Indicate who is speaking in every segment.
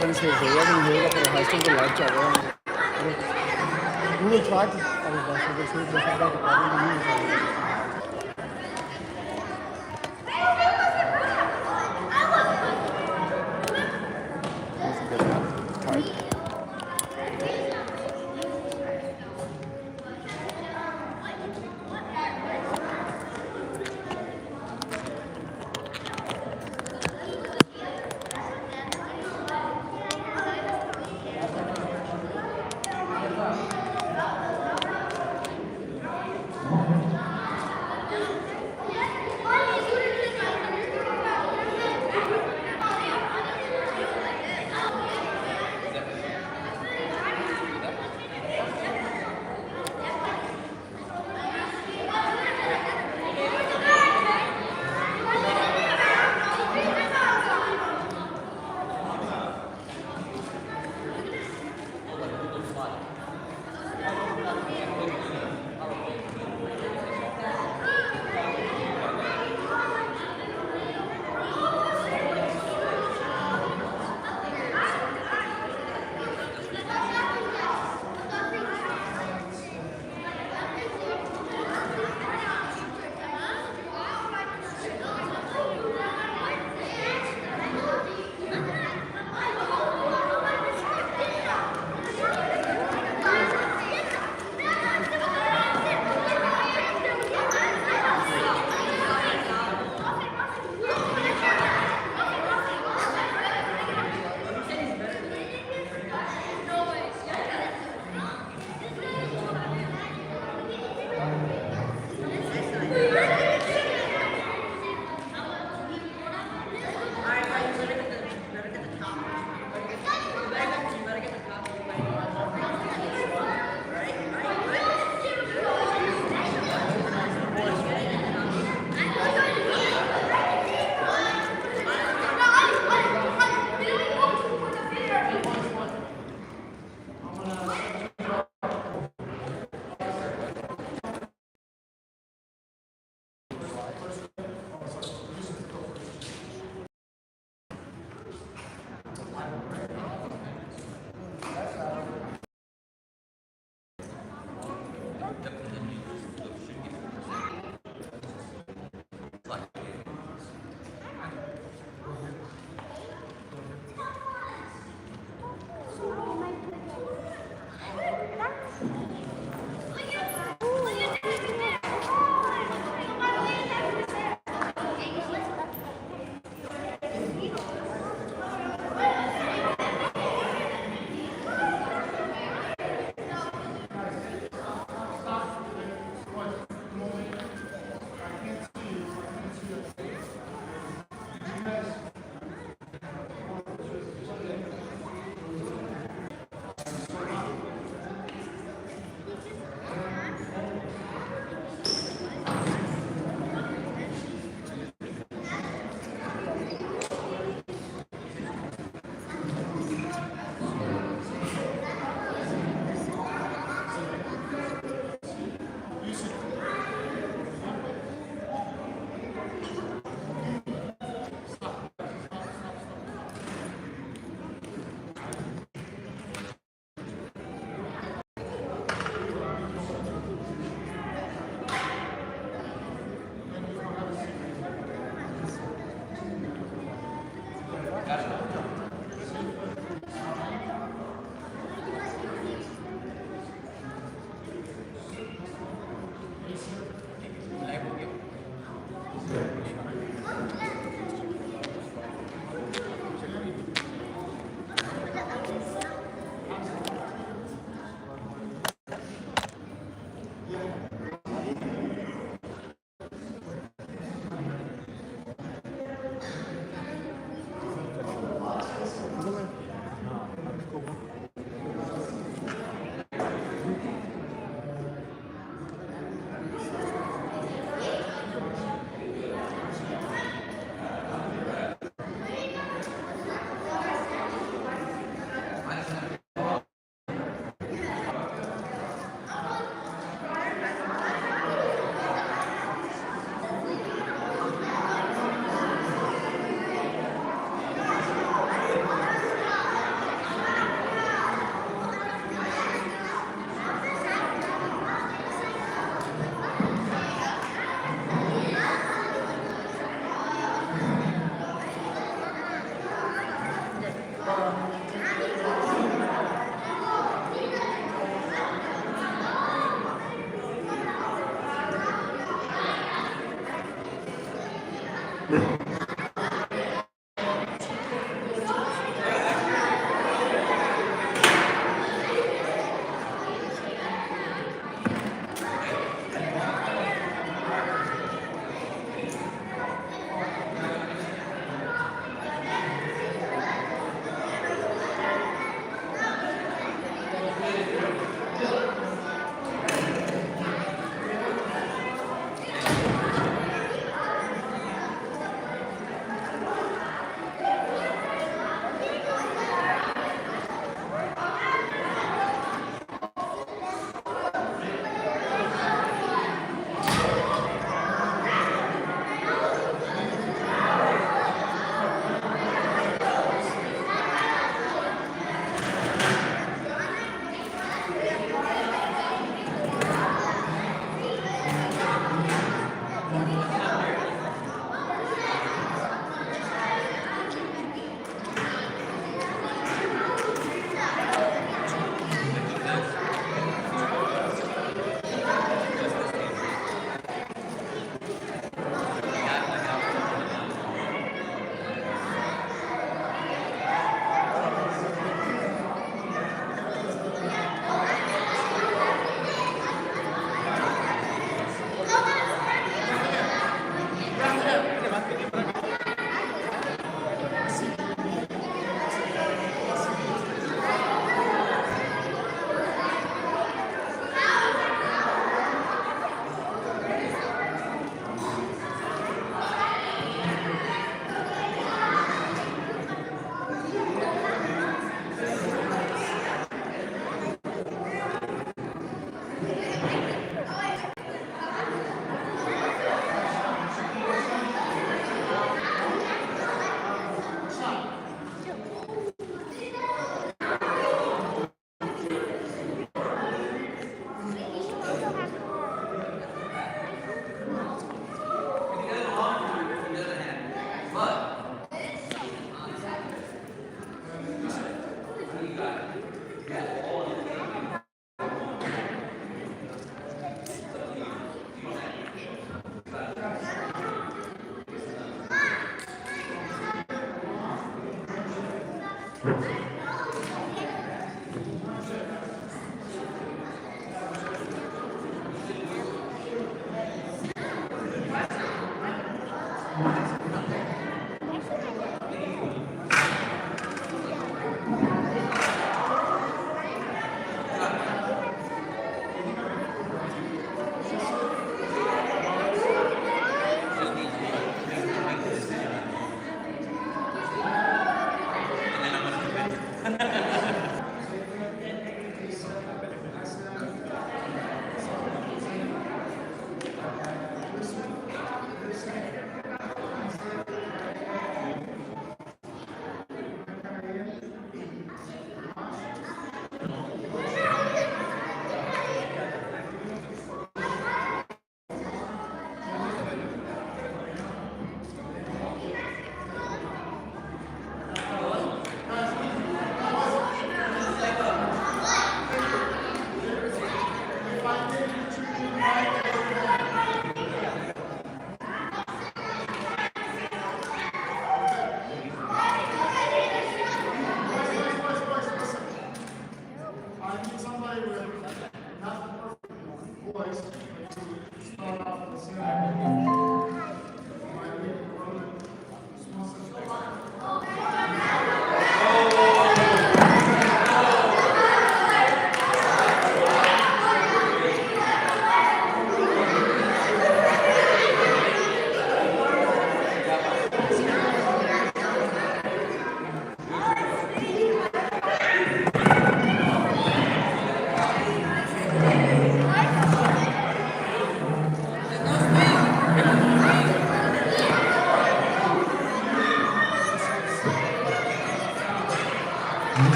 Speaker 1: second stage होगा कि नहीं होगा, पर हाई स्कूल तो लाइव चल रहा है। We will try to our best to see the problem.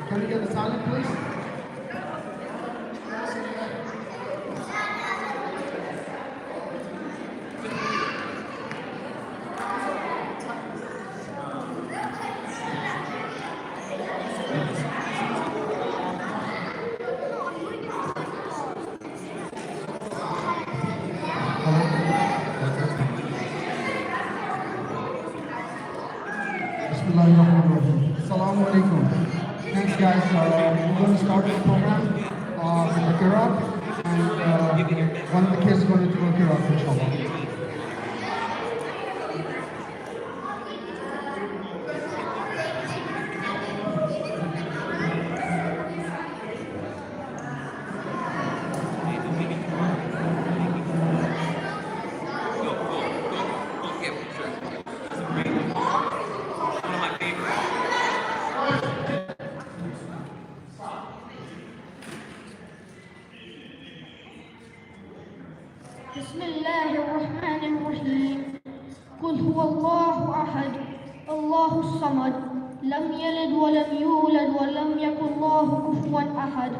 Speaker 1: Can we get a silent, please? Bismillahirrahmanirrahim. Assalamu alaikum. Thanks, guys. We're going to start the program with the Qur'an, and one of the kids is going to do a Qur'an, inshallah.
Speaker 2: بسم الله الرحمن الرحيم قل هو الله أحد الله الصمد لم يلد ولم يولد ولم يكن له كفوا أحد.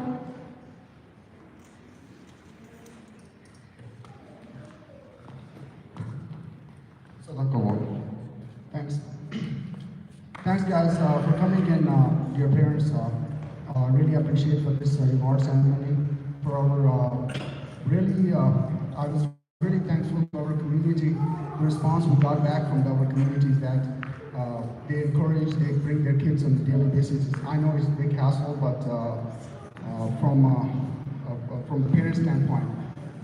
Speaker 1: Thanks. Thanks, guys, for coming in, dear parents. Really appreciate for this reward ceremony. For our I was really thankful to our community. The response we got back from our community is that they encourage, they bring their kids on a daily basis. I know it's a big hassle, but from the parent standpoint.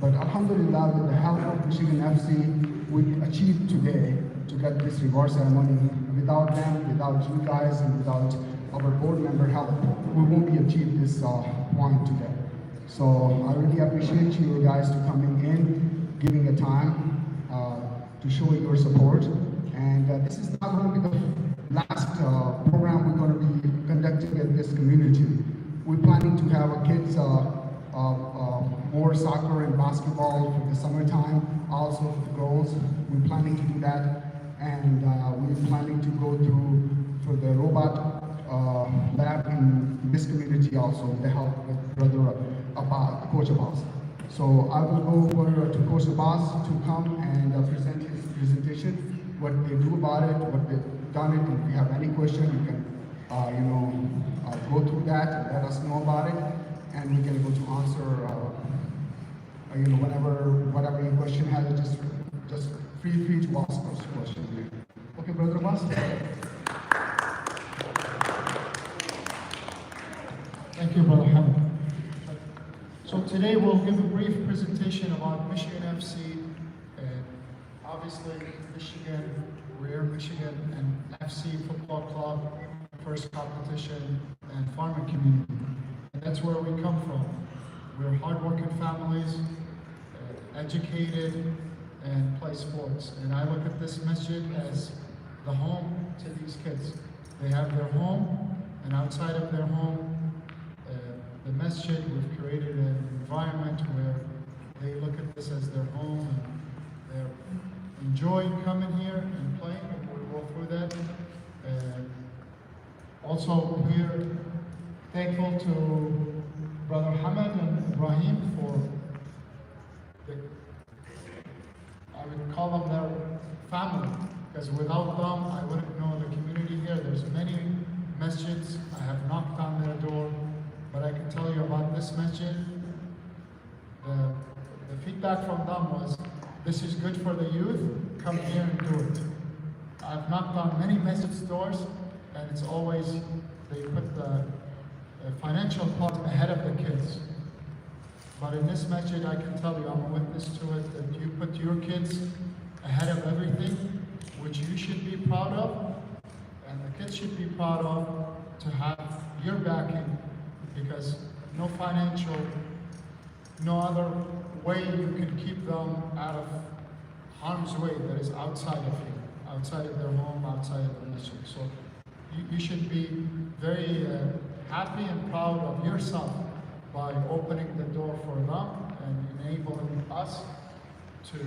Speaker 1: But Alhamdulillah, with the help of Michigan FC, we achieved today to get this reward ceremony. Without them, without you guys, and without our board member help, we won't be achieved this point today. So I really appreciate you guys to coming in, giving a time to show your support. And this is not going to be the last program we're going to be conducting in this community. We're planning to have our kids more soccer and basketball for the summertime, also for the girls. We're planning to do that. And we're planning to go through for the robot lab in this community also with the help of Brother Abbas, Coach Abbas. So I will go over to Coach Abbas to come and present his presentation, what they do about it, what they've done it. If you have any question, you can go through that and let us know about it, and we can go to answer whatever your question has. Just feel free to ask those questions. Okay, Brother Abbas.
Speaker 3: Thank you, Brother Hamid. So today we'll give a brief presentation about Michigan FC. Obviously, Michigan, we're Michigan and FC Football Club, first competition, and farming community. And that's where we come from. We're hardworking families, educated, and play sports. And I look at this masjid as the home to these kids. They have their home, and outside of their home, the masjid, we've created an environment where they look at this as their home, and they're enjoying coming here and playing, and we'll go through that. Also here, thankful to Brother Hamad and Ibrahim for I would call them their family, because without them, I wouldn't know the community here. There's many masjids. I have knocked on their door, but I can tell you about this masjid. The feedback from them was, this is good for the youth, come here and do it. I've knocked on many masjid's doors, and it's always, they put the financial part ahead of the kids. But in this masjid, I can tell you, I'm a witness to it, that you put your kids ahead of everything, which you should be proud of, and the kids should be proud of, to have your backing, because no financial, no other way you can keep them out of harm's way that is outside of you, outside of their home, outside of the masjid. So you should be very happy and proud of yourself by opening the door for them and enabling us to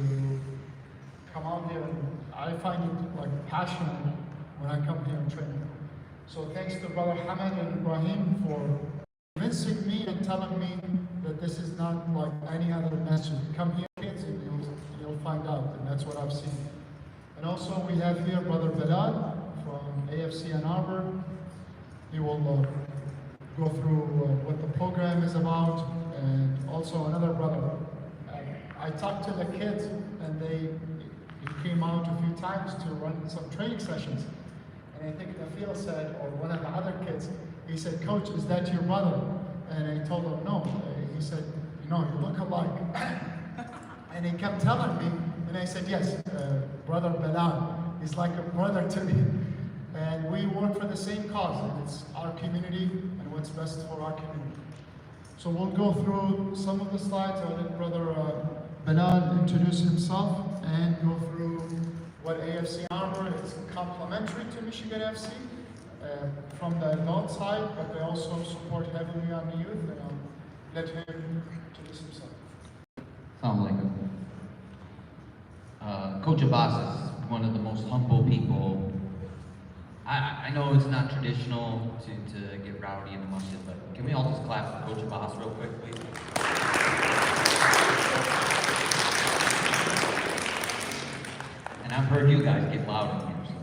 Speaker 3: come out here. And I find it like passionate when I come here and train. So thanks to Brother Hamad and Ibrahim for convincing me and telling me that this is not like any other masjid. Come here, kids, and you'll find out, and that's what I've seen. And also we have here Brother Bilal from AFC Ann Arbor. He will go through what the program is about, and also another brother. I talked to the kids, and he came out a few times to run some training sessions. And I think Nafil said, or one of the other kids, he said, "Coach, is that your brother?" And I told him, "No." He said, "No, you look alike." And he kept telling me, and I said, "Yes, Brother Bilal. He's like a brother to me." And we work for the same cause, and it's our community and what's best for our community. So we'll go through some of the slides. I'll let Brother Bilal introduce himself and go through what AFC Arbor is complementary to Michigan FC from the adult side, but they also support heavily on the youth, and I'll let him introduce himself.
Speaker 4: Assalamu alaikum. Coach Abbas is one of the most humble people. I know it's not traditional to get rowdy in the masjid, but can we all just clap for Coach Abbas real quick, please? And I've heard you guys get loud in here. So.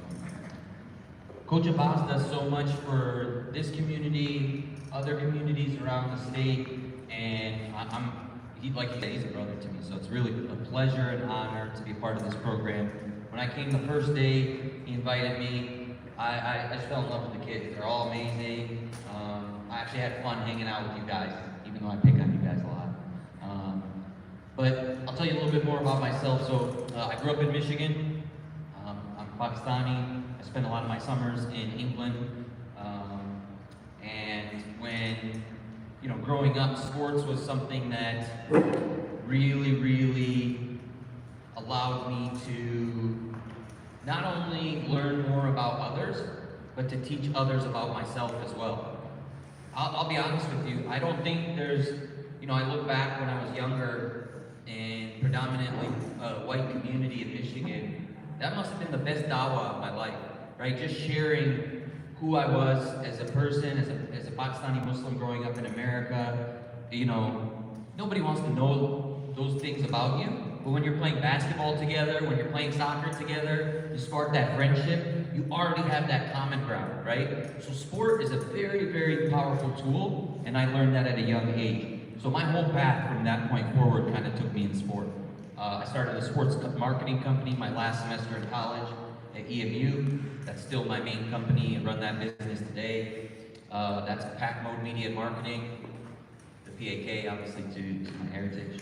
Speaker 4: Coach Abbas does so much for this community, other communities around the state, and like he said, he's a brother to me, so it's really a pleasure and honor to be a part of this program. When I came the first day, he invited me. I just fell in love with the kids. They're all amazing. I actually had fun hanging out with you guys, even though I pick on you guys a lot. But I'll tell you a little bit more about myself. So I grew up in Michigan. I'm Pakistani. I spent a lot of my summers in England. And when, growing up, sports was something that really allowed me to not only learn more about others, but to teach others about myself as well. I'll be honest with you, I don't think there's, I look back when I was younger in predominantly white community in Michigan, that must have been the best dawah of my life, right? Just sharing who I was as a person, as a Pakistani Muslim growing up in America, you know, nobody wants to know those things about you. But when you're playing basketball together, when you're playing soccer together, you spark that friendship, you already have that common ground, right? So sport is a very, very powerful tool, and I learned that at a young age. So my whole path from that point forward kind of took me in sport. I started a sports marketing company my last semester in college at EMU. That's still my main company. I run that business today. That's Pack Mode Media and Marketing, the PAK, obviously, to my heritage.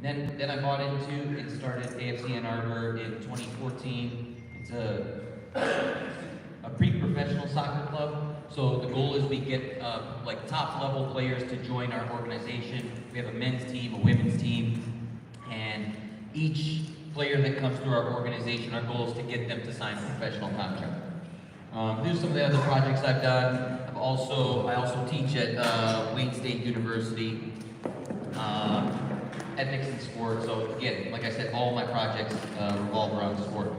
Speaker 4: And then I bought into and started AFC Ann Arbor in 2014. It's a pre-professional soccer club. So the goal is we get like top level players to join our organization. We have a men's team, a women's team, and each player that comes through our organization, our goal is to get them to sign a professional contract. These are some of the other projects I've done. I also teach at Wayne State University, ethics and sport. So again, like I said, all my projects revolve around sport.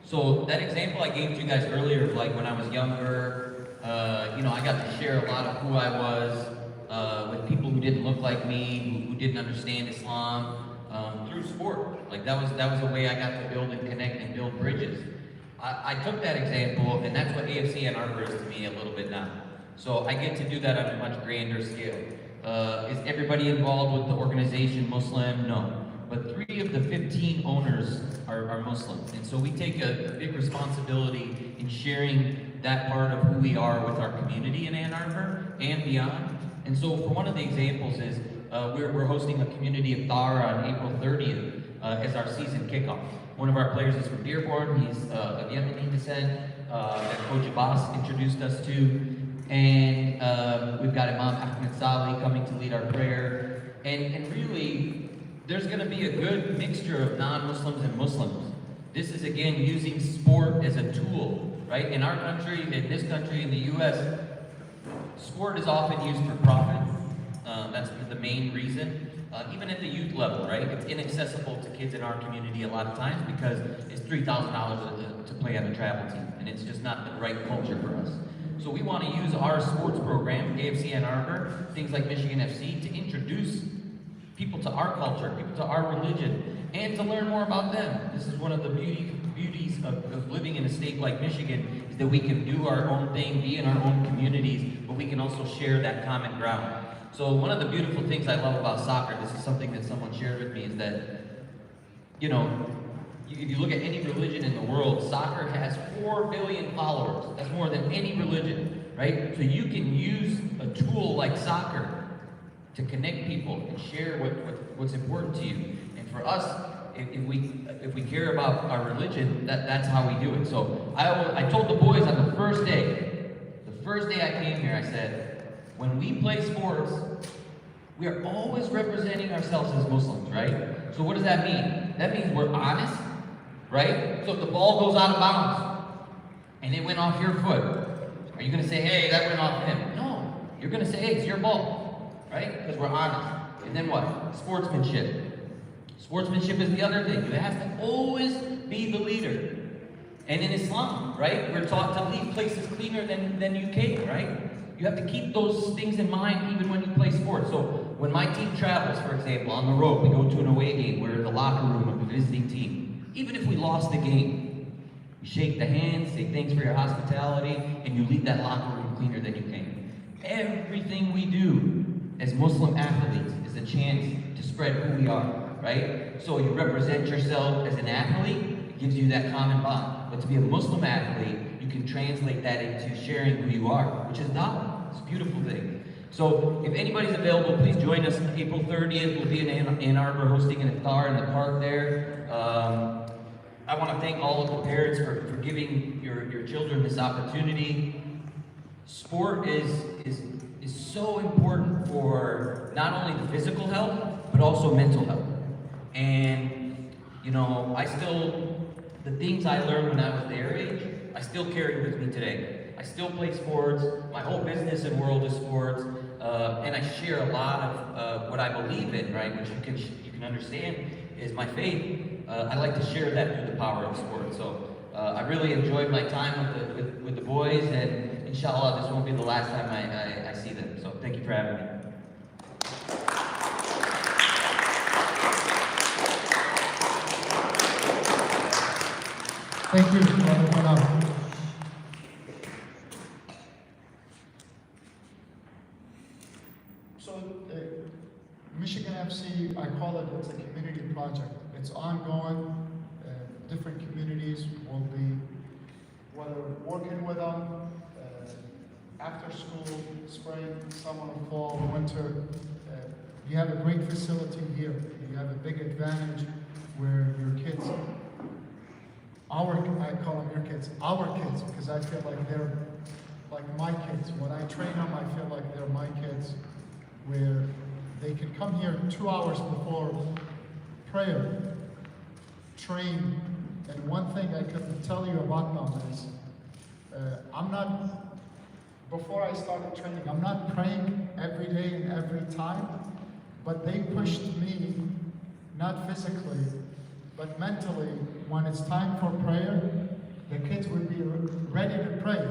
Speaker 4: So that example I gave to you guys earlier, like when I was younger, you know, I got to share a lot of who I was with people who didn't look like me, who didn't understand Islam, through sport. Like that was a way I got to build and connect and build bridges. I took that example, and that's what AFC Ann Arbor is to me a little bit now. So I get to do that on a much grander scale. Is everybody involved with the organization Muslim? No. But 3 of the 15 owners are Muslims. And so we take a big responsibility in sharing that part of who we are with our community in Ann Arbor and beyond. And so for one of the examples is we're hosting a community iftar on April 30th as our season kickoff. One of our players is from Dearborn. He's of Yemeni descent that Coach Abbas introduced us to. And we've got Imam Ahmed Salih coming to lead our prayer. And really, there's going to be a good mixture of non-Muslims and Muslims. This is, again, using sport as a tool, right? In our country, in this country, in the U.S., sport is often used for profit. That's the main reason. Even at the youth level, right? It's inaccessible to kids in our community a lot of times because it's $3,000 to play on a travel team, and it's just not the right culture for us. So we want to use our sports program, AFC Ann Arbor, things like Michigan FC, to introduce people to our culture, people to our religion, and to learn more about them. This is one of the beauties of living in a state like Michigan, is that we can do our own thing, be in our own communities, but we can also share that common ground. So one of the beautiful things I love about soccer, this is something that someone shared with me, is that, you know, if you look at any religion in the world, soccer has 4 billion followers. That's more than any religion, right? So you can use a tool like soccer to connect people and share what's important to you. And for us, if we care about our religion, that's how we do it. So I told the boys on the first day I came here, I said, when we play sports, we are always representing ourselves as Muslims, right? So what does that mean? That means we're honest, right? So if the ball goes out of bounds and it went off your foot, are you going to say, hey, that went off him? No. You're going to say, hey, it's your ball, right? Because we're honest. And then what? Sportsmanship. Sportsmanship is the other thing. You have to always be the leader. And in Islam, right, we're taught to leave places cleaner than you came, right? You have to keep those things in mind even when you play sports. So when my team travels, for example, on the road, we go to an away game, we're in the locker room of the visiting team. Even if we lost the game, you shake the hands, say thanks for your hospitality, and you leave that locker room cleaner than you came. Everything we do as Muslim athletes is a chance to spread who we are, right? So you represent yourself as an athlete, it gives you that common bond. But to be a Muslim athlete, you can translate that into sharing who you are, which is da'wah. It's a beautiful thing. So if anybody's available, please join us on April 30th. We'll be in Ann Arbor hosting an iftar in the park there. I want to thank all of the parents for giving your children this opportunity. Sport is so important for not only the physical health, but also mental health. And, you know, the things I learned when I was their age, I still carry with me today. I still play sports, my whole business and world is sports, and I share a lot of what I believe in, right, which you can understand is my faith. I like to share that through the power of sport. So I really enjoyed my time with the boys, and inshallah, this won't be the last time I see them. So thank you for having me.
Speaker 3: Thank you, Brother Manal. So, Michigan FC, I call it, it's a community project. It's ongoing. Different communities will be, whether working with them, after school, spring, summer, fall, winter. You have a great facility here. You have a big advantage where your kids, I call them your kids, our kids, because I feel like they're like my kids. When I train them, I feel like they're my kids, where they can come here 2 hours before prayer, train, and one thing I can tell you about them is, before I started training, I'm not praying every day and every time, but they pushed me, not physically, but mentally. When it's time for prayer, the kids would be ready to pray,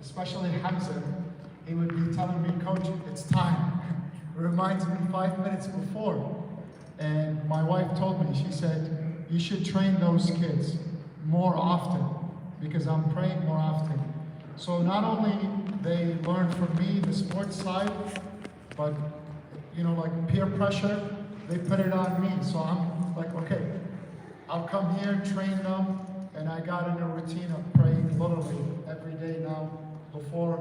Speaker 3: especially Hamza. He would be telling me, Coach, it's time. It reminds me 5 minutes before. And my wife told me, she said, you should train those kids more often, because I'm praying more often. So not only they learn from me, the sports side, but like peer pressure, they put it on me. So I'm like, okay, I'll come here, train them, and I got in a routine of praying literally every day now before,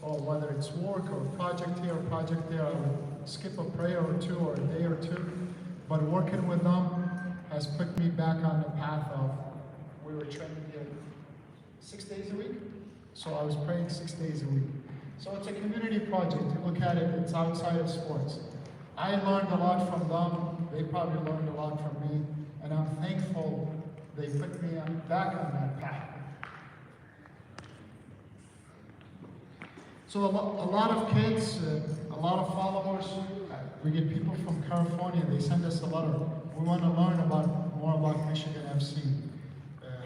Speaker 3: or whether it's work or project here or project there, I would skip a prayer or two or a day or two. But working with them has put me back on the path of, we were training here 6 days a week. So I was praying 6 days a week. So it's a community project. You look at it, it's outside of sports. I learned a lot from them. They probably learned a lot from me. And I'm thankful they put me back on that path. So a lot of kids, a lot of followers, we get people from California, they send us a letter. We want to learn more about Michigan FC.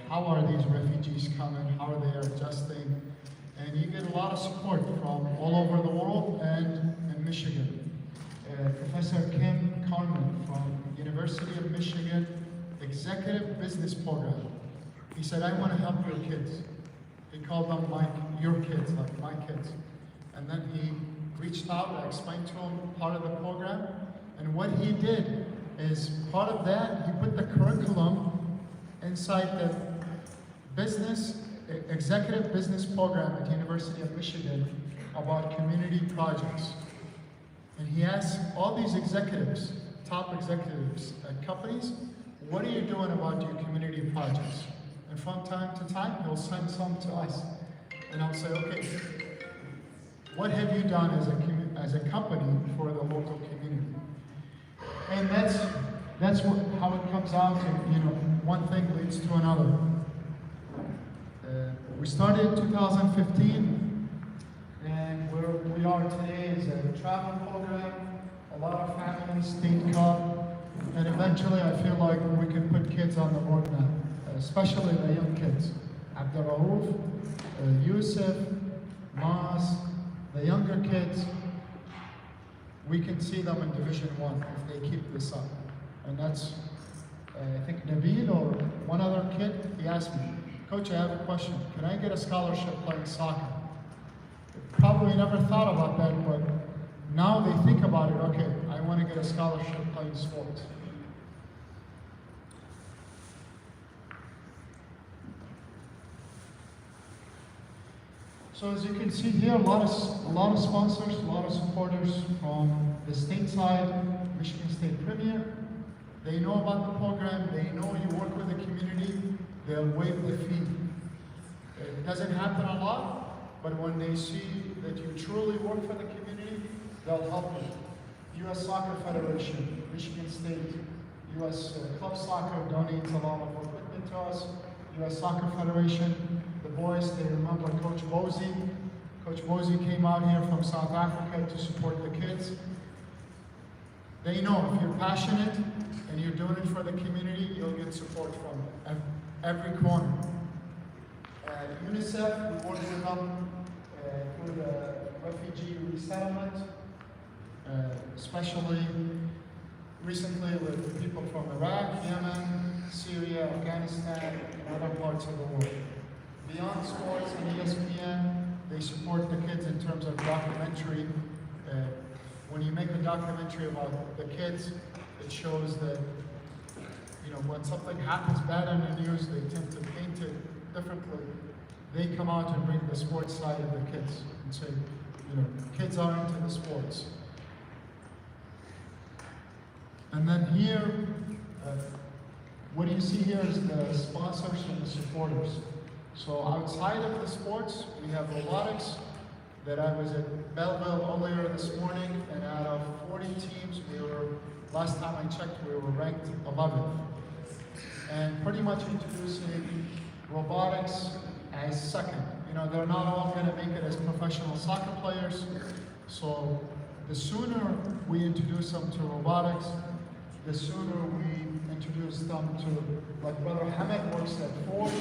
Speaker 3: How are these refugees coming? How are they adjusting? And you get a lot of support from all over the world and in Michigan. Professor Kim Carmen from University of Michigan Executive Business Program. He said, I want to help your kids. He called them like your kids, like my kids. And then he reached out, I explained to him part of the program. And what he did is, part of that, he put the curriculum inside the executive business program at the University of Michigan about community projects. And he asked all these executives, top executives at companies, what are you doing about your community projects? And from time to time, he'll send some to us. And I'll say, okay, what have you done as a company for the local community? And that's how it comes out to, one thing leads to another. We started in 2015, and where we are today is a travel program, a lot of families, state cup, and eventually I feel like we can put kids on the board now, especially the young kids. Abdurraouf, Yusuf, Mas, the younger kids, we can see them in Division 1 if they keep this up. And that's, I think Nabil or one other kid, he asked me, Coach, I have a question. Can I get a scholarship playing soccer? Probably never thought about that, but now they think about it, okay, I want to get a scholarship playing sports. So as you can see here, a lot of sponsors, a lot of supporters from the state side, Michigan State Premier. They know about the program, they know you work with the community, they'll waive the fee. It doesn't happen a lot, but when they see that you truly work for the community, they'll help you. U.S. Soccer Federation, Michigan State, U.S. Club Soccer donates a lot of equipment to us. U.S. Soccer Federation, the boys, they remember Coach Bozy. Coach Bozy came out here from South Africa to support the kids. They know if you're passionate and you're doing it for the community, you'll get support from every corner. UNICEF, we work with them settlement, especially recently with people from Iraq, Yemen, Syria, Afghanistan, and other parts of the world. Beyond sports and ESPN, they support the kids in terms of documentary. When you make a documentary about the kids, it shows that, you know, when something happens bad on the news, they tend to paint it differently. They come out and bring the sports side of the kids and say, you know, kids are into the sports. And then here, what you see here is the sponsors and the supporters. So outside of the sports, we have robotics that I was at Belleville earlier this morning, and out of 40 teams, last time I checked, we were ranked 11th. And pretty much introducing robotics as second. You know, they're not all going to make it as professional soccer players. So the sooner we introduce them to robotics, the sooner we introduce them to, like Brother Hamid works at Ford,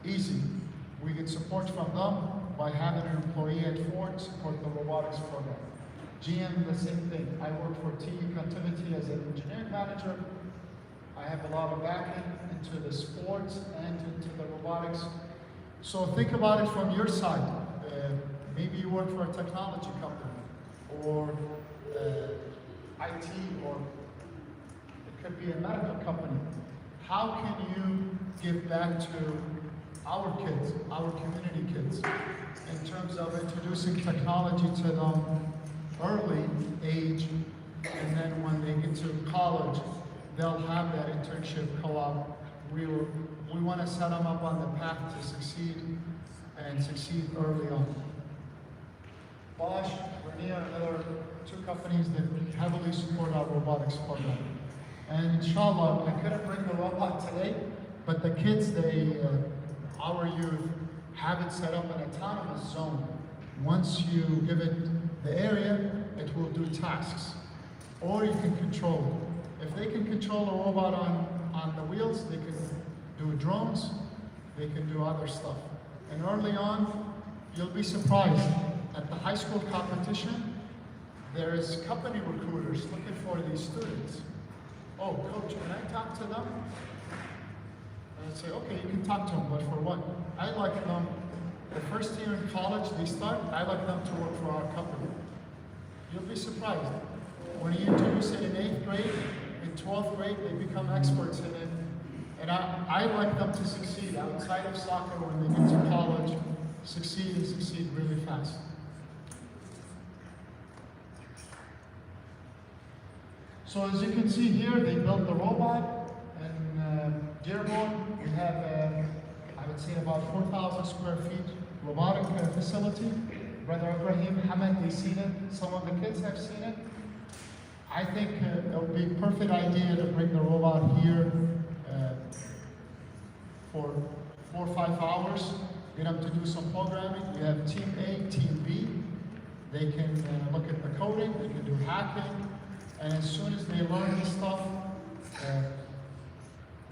Speaker 3: easy. We get support from them by having an employee at Ford support the robotics program. GM, the same thing. I work for TE Connectivity as an engineering manager. I have a lot of backing into the sports and into the robotics. So think about it from your side. Maybe you work for a technology company, or IT, or it could be a medical company. How can you give back to our kids, our community kids, in terms of introducing technology to them early age, and then when they get to college, they'll have that internship co-op. We want to set them up on the path to succeed, and succeed early on. Bosch, Vernier, and other two companies that heavily support our robotics program. And inshallah, I couldn't bring the robot today, but the kids, our youth, have it set up an autonomous zone. Once you give it the area, it will do tasks. Or you can control it. If they can control a robot on the wheels, they can do drones, they can do other stuff. And early on, you'll be surprised. At the high school competition, there is company recruiters looking for these students. Oh, coach, can I talk to them? And I say, okay, you can talk to them, but for what? I like them, the first year in college they start, I like them to work for our company. You'll be surprised. When you introduce it in 8th grade, in 12th grade, they become experts in it. And I like them to succeed outside of soccer when they get to college, succeed and succeed really fast. So as you can see here, they built the robot in Dearborn. We have, I would say, about 4,000 square feet robotic facility. Brother Ibrahim, Hamid, they've seen it. Some of the kids have seen it. I think it would be a perfect idea to bring the robot here for 4 or 5 hours, get them to do some programming. We have Team A, Team B. They can look at the coding, they can do hacking, and as soon as they learn this stuff,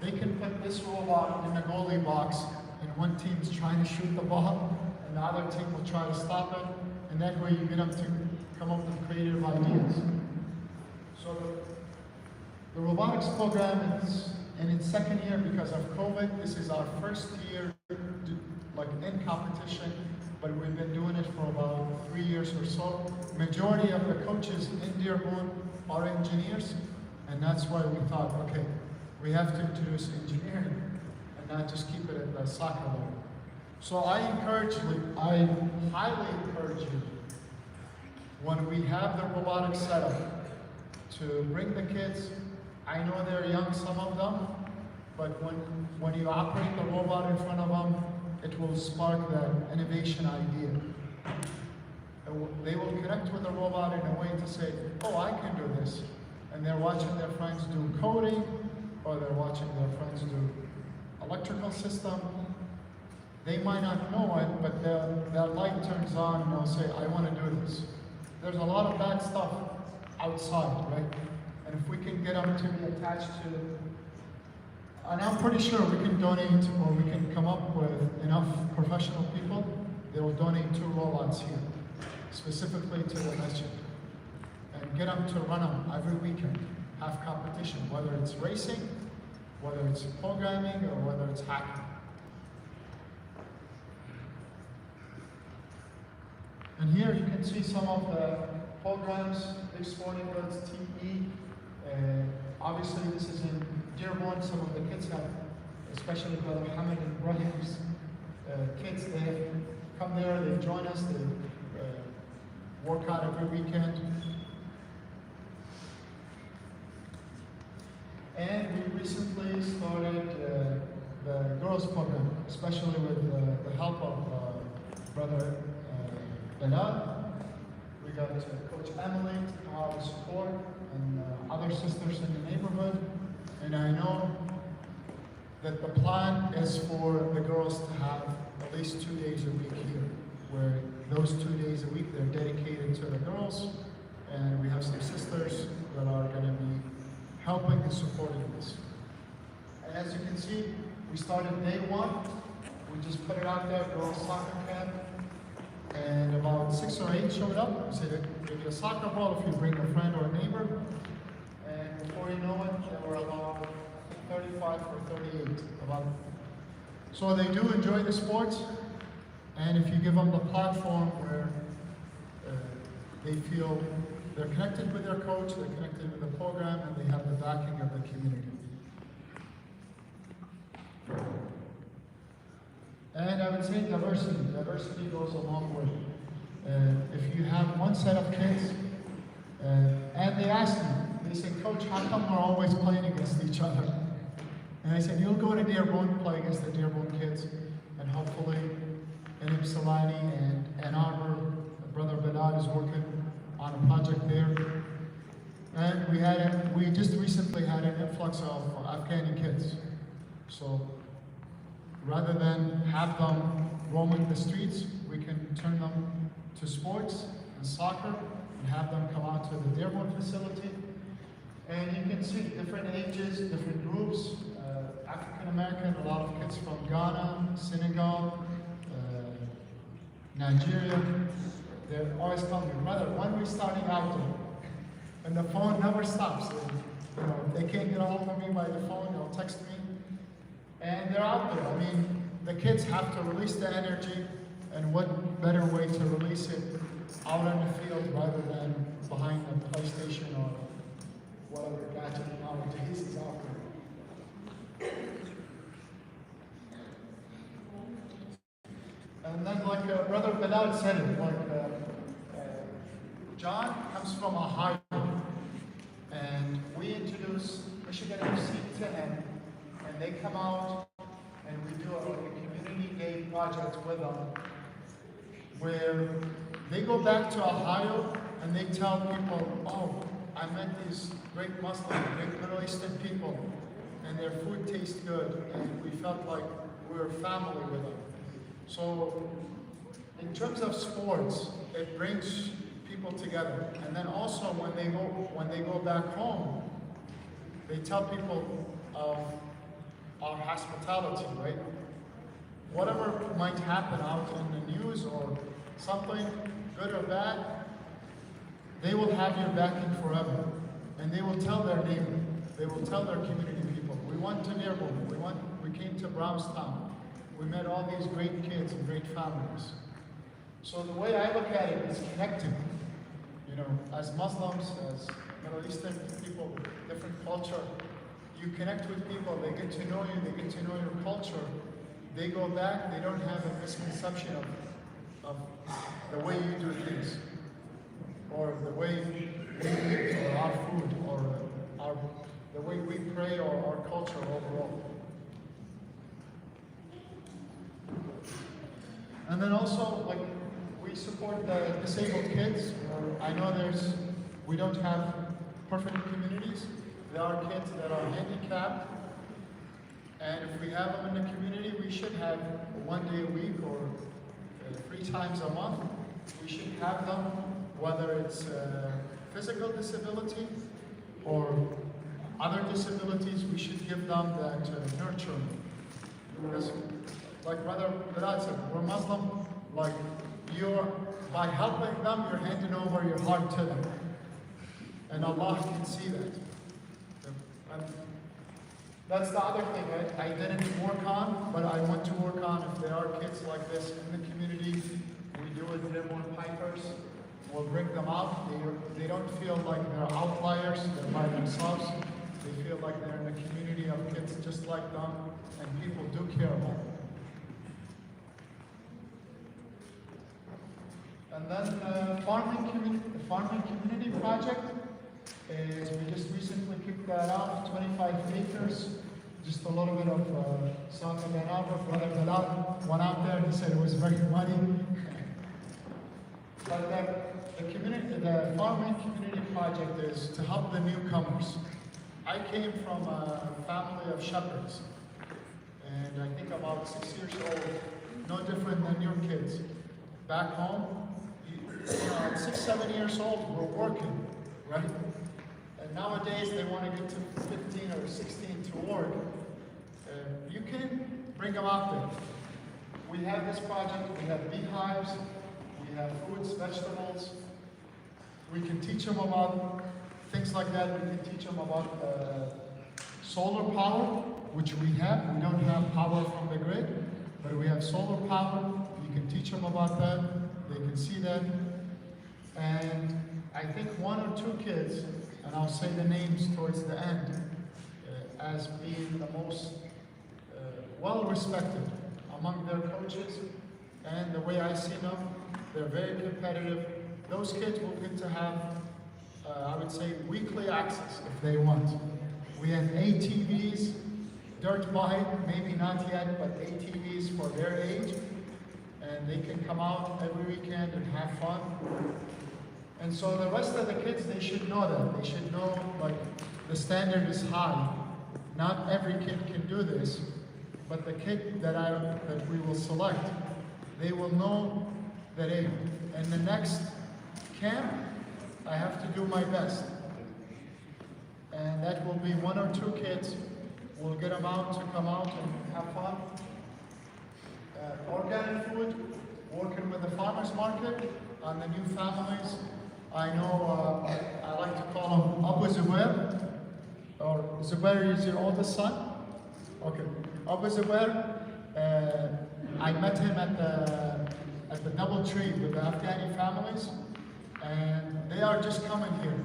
Speaker 3: they can put this robot in the goalie box, and one team's trying to shoot the ball, and the other team will try to stop it, and that way you get them to come up with creative ideas. So the robotics program is in its second year because of COVID. This is our first year like in competition, but we've been doing it for about 3 years or so. Majority of the coaches in Dearborn are engineers, and that's why we thought, okay, we have to introduce engineering and not just keep it at the soccer level. So I highly encourage you, when we have the robotics setup, to bring the kids. I know they're young, some of them, but when you operate the robot in front of them, it will spark that innovation idea. They will connect with the robot in a way to say, oh, I can do this. And they're watching their friends do coding, or they're watching their friends do electrical system. They might not know it, but their light turns on and they'll say, I want to do this. There's a lot of bad stuff outside, right? And if we can get them to be attached to, and I'm pretty sure we can donate, or we can come up with enough professional people, they will donate 2 robots here. specifically to the masjid, and get them to run them every weekend, have competition, whether it's racing, whether it's programming, or whether it's hacking. And here you can see some of the programs, big sporting goods, TE. Obviously this is in Dearborn. Some of the kids have, especially Brother Hamid and Ibrahim's kids, they come there, they join us, they work out every weekend. And we recently started the girls program, especially with the help of Brother Bilal. We got Coach Emily to know how to support, and other sisters in the neighborhood. And I know that the plan is for the girls to have at least 2 days a week here, where those 2 days a week they're dedicated to the girls, and we have some sisters that are going to be helping and supporting this. And as you can see, we started day one. We just put it out there, girls soccer camp, and about 6 or 8 showed up. We said, give you a soccer ball if you bring a friend or a neighbor. And before you know it, there were about 35 or 38. So they do enjoy the sports, and if you give them the platform where they feel they're connected with their coach, they're connected with the program, and they have the backing of the community. And I would say diversity. Diversity goes a long way. If you have one set of kids, and they ask me, they say, Coach, how come we're always playing against each other? And I said, you'll go to Dearborn, play against the Dearborn kids, and hopefully in Ypsilanti and Ann Arbor, Brother Bilal is working on a project there. And we just recently had an influx of Afghani kids. So rather than have them roaming the streets, we can turn them to sports and soccer and have them come out to the Dearborn facility. And you can see different ages, different groups, African American, a lot of kids from Ghana, Senegal, Nigeria. They're always telling me, brother, when are we starting out there? And the phone never stops. If they can't get a hold of me by the phone, they'll text me. And they're out there. I mean, the kids have to release the energy, and what better way to release it out on the field rather than behind the PlayStation or whatever gadget nowadays is out there. And then, like Brother Bilal said it, John comes from Ohio, and we introduce Michigan FC to him, and they come out and we do a community day project with them, where they go back to Ohio and they tell people, oh, I met these great Muslim, great Middle Eastern people, and their food tastes good, and we felt like we were family with them. So in terms of sports, it brings people together. And then also when they go back home, they tell people of our hospitality, right? Whatever might happen out in the news or something, good or bad, they will have your backing forever. And they will tell their neighbor, they will tell their community people, we went to Dearborn, we came to Brownstown, we met all these great kids and great families. So the way I look at it is connecting. As Muslims, as Middle Eastern people, different culture, you connect with people, they get to know you, they get to know your culture. They go back, they don't have a misconception of the way you do things, or the way we eat, or our food, or the way we pray, or our culture overall. And then also, we support the disabled kids. I know we don't have perfect communities. There are kids that are handicapped, and if we have them in the community, we should have 1 day a week or 3 times a month. We should have them, whether it's physical disability or other disabilities, we should give them that nurturing. Because, like Brother Bilal said, we're Muslim, by helping them, you're handing over your heart to them. And Allah can see that. And that's the other thing I didn't work on, but I want to work on. If there are kids like this in the community, we do it, they're more pipers. We'll bring them out. They don't feel like they're outliers, they're by themselves. They feel like they're in a community of kids just like them, and people do care about them. And then the farming community project is, we just recently kicked that off, 25 acres, just a little bit of South of Ann Arbor. Brother Bilal went out there, he said it was very muddy. But the farming community project is to help the newcomers. I came from a family of shepherds, and I think about 6 years old, no different than your kids. Back home, at 6, 7 years old, we're working, right? And nowadays, they want to get to 15 or 16 to work. You can bring them out there. We have this project, we have beehives, we have fruits, vegetables. We can teach them about things like that. We can teach them about solar power, which we have. We don't have power from the grid, but we have solar power. You can teach them about that. They can see that. And I think 1 or 2 kids, and I'll say the names towards the end, as being the most well-respected among their coaches, and the way I see them, they're very competitive. Those kids will get to have, I would say, weekly access if they want. We have ATVs, dirt bike, maybe not yet, but ATVs for their age, and they can come out every weekend and have fun. And so the rest of the kids, they should know that. They should know, like, the standard is high. Not every kid can do this, but the kid that we will select, they will know that, hey, in the next camp, I have to do my best. And that will be 1 or 2 kids. We'll get them out to come out and have fun. Organic food, working with the farmers market on the new families. I know, I like to call him Abu Zubair, or Zubair is your oldest son? Okay. Abu Zubair, I met him at the Doubletree with the Afghani families, and they are just coming here.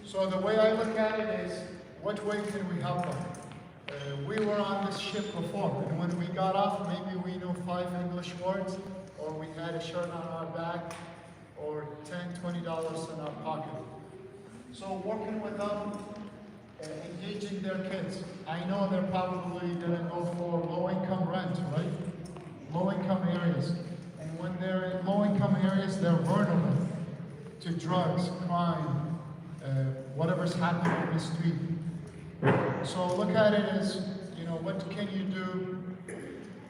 Speaker 3: So the way I look at it is, what way can we help them? We were on this ship before, and when we got off, maybe we knew 5 English words, or we had a shirt on our back, or $10, $20 in our pocket. So working with them, engaging their kids. I know they're probably gonna go for low-income rent, right? Low-income areas. And when they're in low-income areas, they're vulnerable to drugs, crime, whatever's happening in the street. So look at it as, you know, what can you do?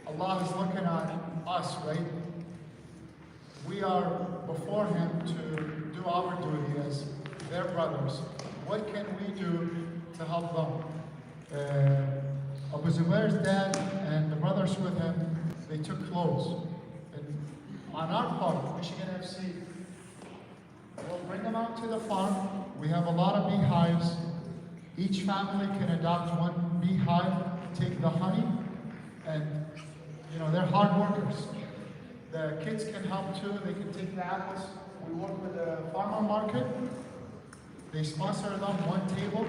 Speaker 3: Allah is looking at us, right? We are before Him to do our duty as their brothers. What can we do to help them? Abu Zubair's dad and the brothers with him, they took clothes. And on our part, Michigan FC, we'll bring them out to the farm. We have a lot of beehives. Each family can adopt 1 beehive, take the honey, and you know, they're hard workers. The kids can help too, they can take the apples. We work with the farmer market. They sponsor them 1 table.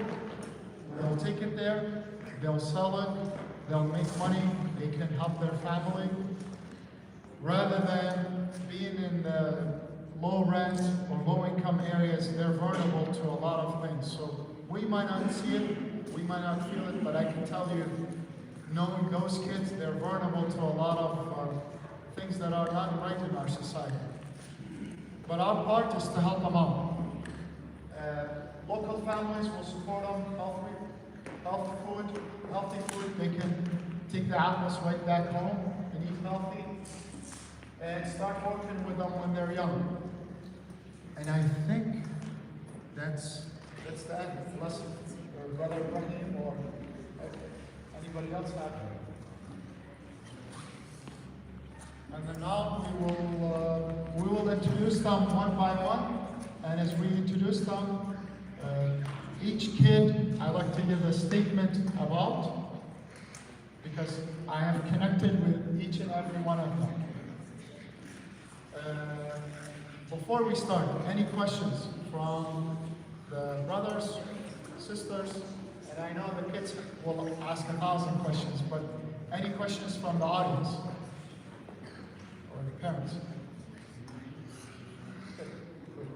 Speaker 3: They'll take it there, they'll sell it, they'll make money, they can help their family. Rather than being in the low rent or low income areas, they're vulnerable to a lot of things. So we might not see it, we might not feel it, but I can tell you, knowing those kids, they're vulnerable to a lot of things that are not right in our society. But our part is to help them out. Local families will support them, healthy food. They can take the apples right back home and eat healthy, and start working with them when they're young. And I think that's the end. Unless Brother Ibrahim or anybody else have. And then now we will introduce them one by one. And as we introduce them, each kid I like to give a statement about, because I have connected with each and every one of them. Before we start, any questions from the brothers, sisters? And I know the kids will ask 1,000 questions, but any questions from the audience or the parents? Okay, good.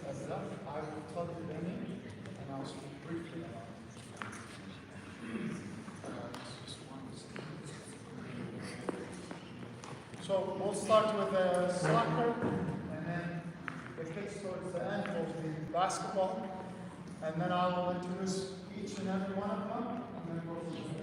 Speaker 3: That's it. I will tell you their name and I'll speak briefly about it. So we'll start with soccer, and then the kids towards the end will be basketball, and then I will introduce each and every one of them, and then go from there.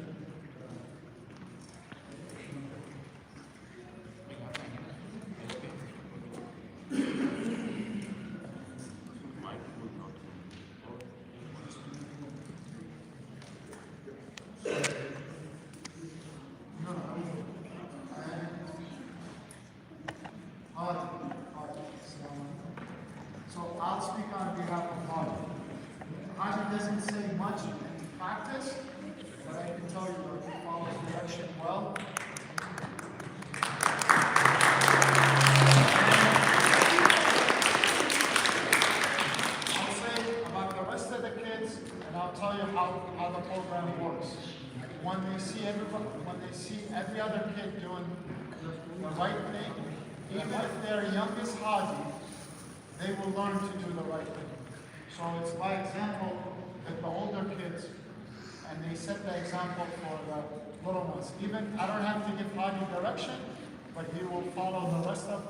Speaker 3: So I'll speak on behalf of Haji. Haji doesn't say much in practice, but I can tell you that he follows direction well. I'll say about the rest of the kids, and I'll tell you how the program works. When they see every other kid doing the right thing, even if they're young as Haji, they will learn to do the right thing. So it's by example that the older kids, and they set the example for the little ones. Even I don't have to give Haji direction, but he will follow the rest of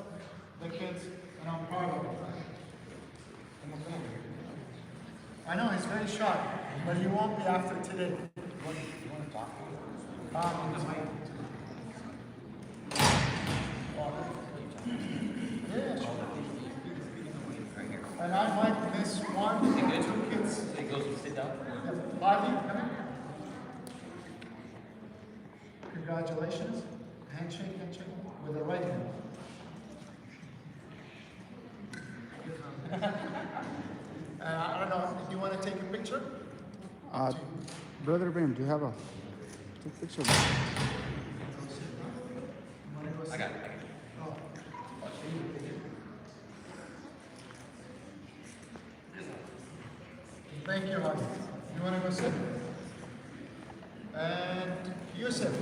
Speaker 3: the kids, and I'm proud of him. I know he's very shy, but he won't be after today. You want to talk? Yeah. And I might miss one or two kids.
Speaker 4: So he goes and sit down?
Speaker 3: Bobby, come in. Congratulations. Handshake with the right hand. I don't know, do you want to take a picture?
Speaker 1: Brother Ibrahim, do you have a picture?
Speaker 4: I got it.
Speaker 3: Thank you, Hadi. You want to go sit? And Yusuf.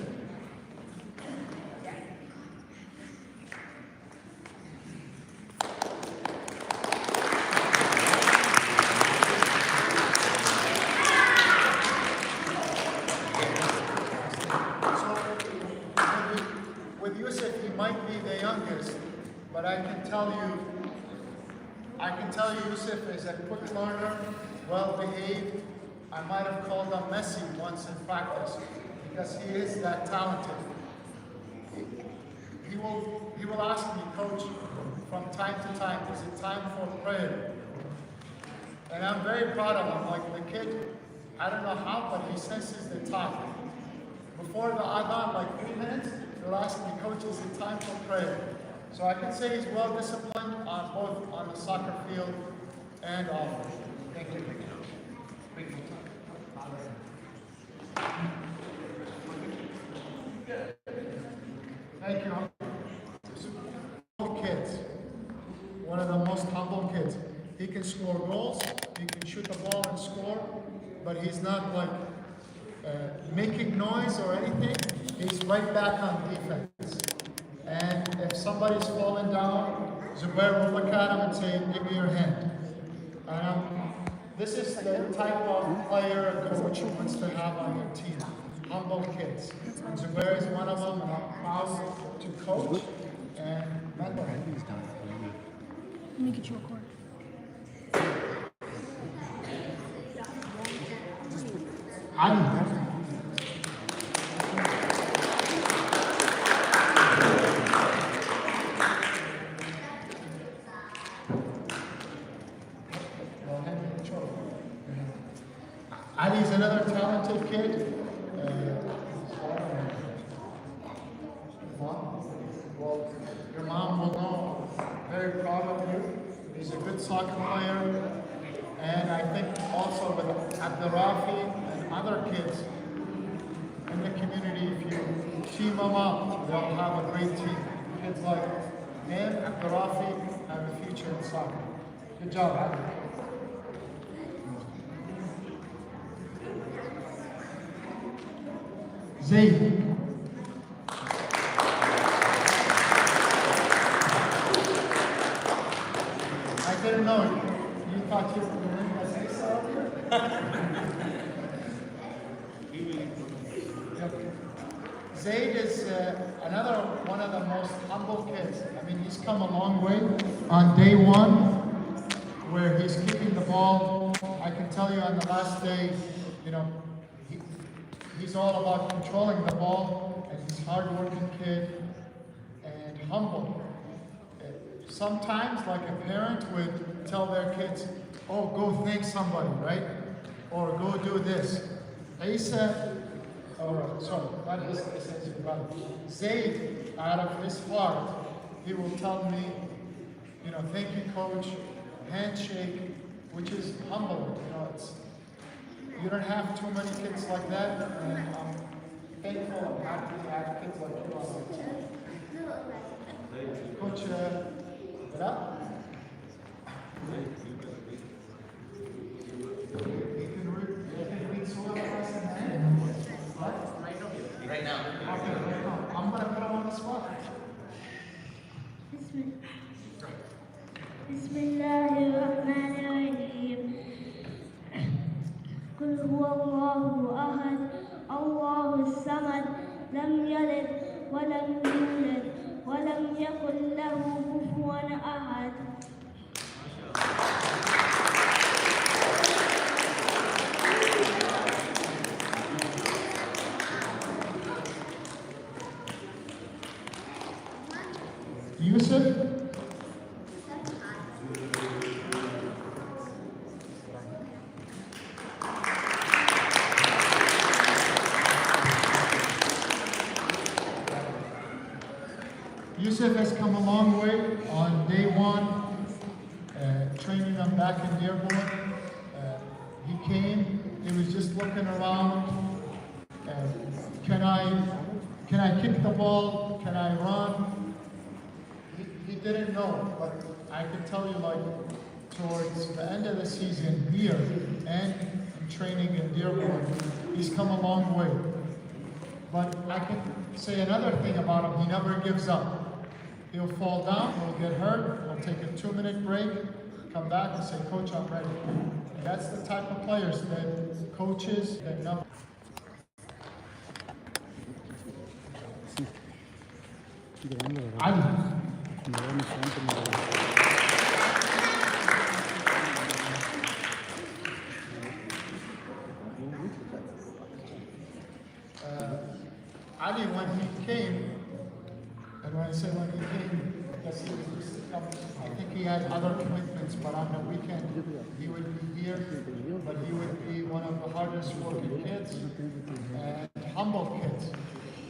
Speaker 3: With Yusuf, he might be the youngest, but I can tell you, Yusuf is a quick learner, well behaved. I might have called him Messi once in practice because he is that talented. He will ask me, Coach, from time to time, is it time for prayer? And I'm very proud of him. Like the kid, I don't know how, but he senses the time. Before the adhan, like 3 minutes, he'll ask me, Coach, is it time for prayer? So I can say he's well disciplined on both on the soccer field and off. Thank you. Thank you. Kids, one of the most humble kids. He can score goals, he can shoot the ball and score, but he's not like making noise or anything. He's right back on defense. And if somebody's falling down, Zubair will look at him and say, give me your hand. This is the type of player a coach wants to have on your team. Humble kids. And Zubair is one of them, and I'm proud to coach. And mentor.
Speaker 2: Let me get you a cord.
Speaker 3: Ali. Ali's another talented kid. Well, very proud of you. He's a good soccer player. And I think also with Abdurrafi and other kids in the community, if you team them up, they'll have a great team. Kids like him, Abdurrafi, have a future in soccer. Good job, Abdul.
Speaker 1: Zayd.
Speaker 3: I didn't know you. You thought you were doing as Asa earlier? Zayd is another one of the most humble kids. I mean, he's come a long way. On day one, where he's kicking the ball, I can tell you on the last day, you know, he's all about controlling the ball, and he's a hard-working kid and humble. Sometimes, like a parent would tell their kids, oh, go thank somebody, right? Or go do this. Asa, not Asa, Asa is your brother. Zayd, out of his heart, he will tell me, you know, thank you, coach, handshake, which is humbling. You know, you don't have too many kids like that, and I'm thankful and happy to have kids like you on my team. Coach, get up. You can read Surah Al-Asr in hand? What?
Speaker 4: Right now.
Speaker 3: Okay, right now. I'm going to put him on the spot.
Speaker 2: بسم الله الرحمن الرحيم قل هو الله أحد الله الصمد لم يلد ولم يولد ولم يكن له كفوا أحد.
Speaker 3: Yusuf? Yusuf has come a long way on day one, training them back in Dearborn. He came, he was just looking around. Can I kick the ball? Can I run? He didn't know, but I can tell you, like, towards the end of the season here and in training in Dearborn, he's come a long way. But I can say another thing about him, he never gives up. He'll fall down, he'll get hurt, he'll take a 2-minute break, come back and say, Coach, I'm ready. And that's the type of players that coaches that know. Ali. Ali, when he came, and when I say when he came, because he was I think he had other commitments, but on the weekend he would be here, but he would be one of the hardest working kids and humble kids.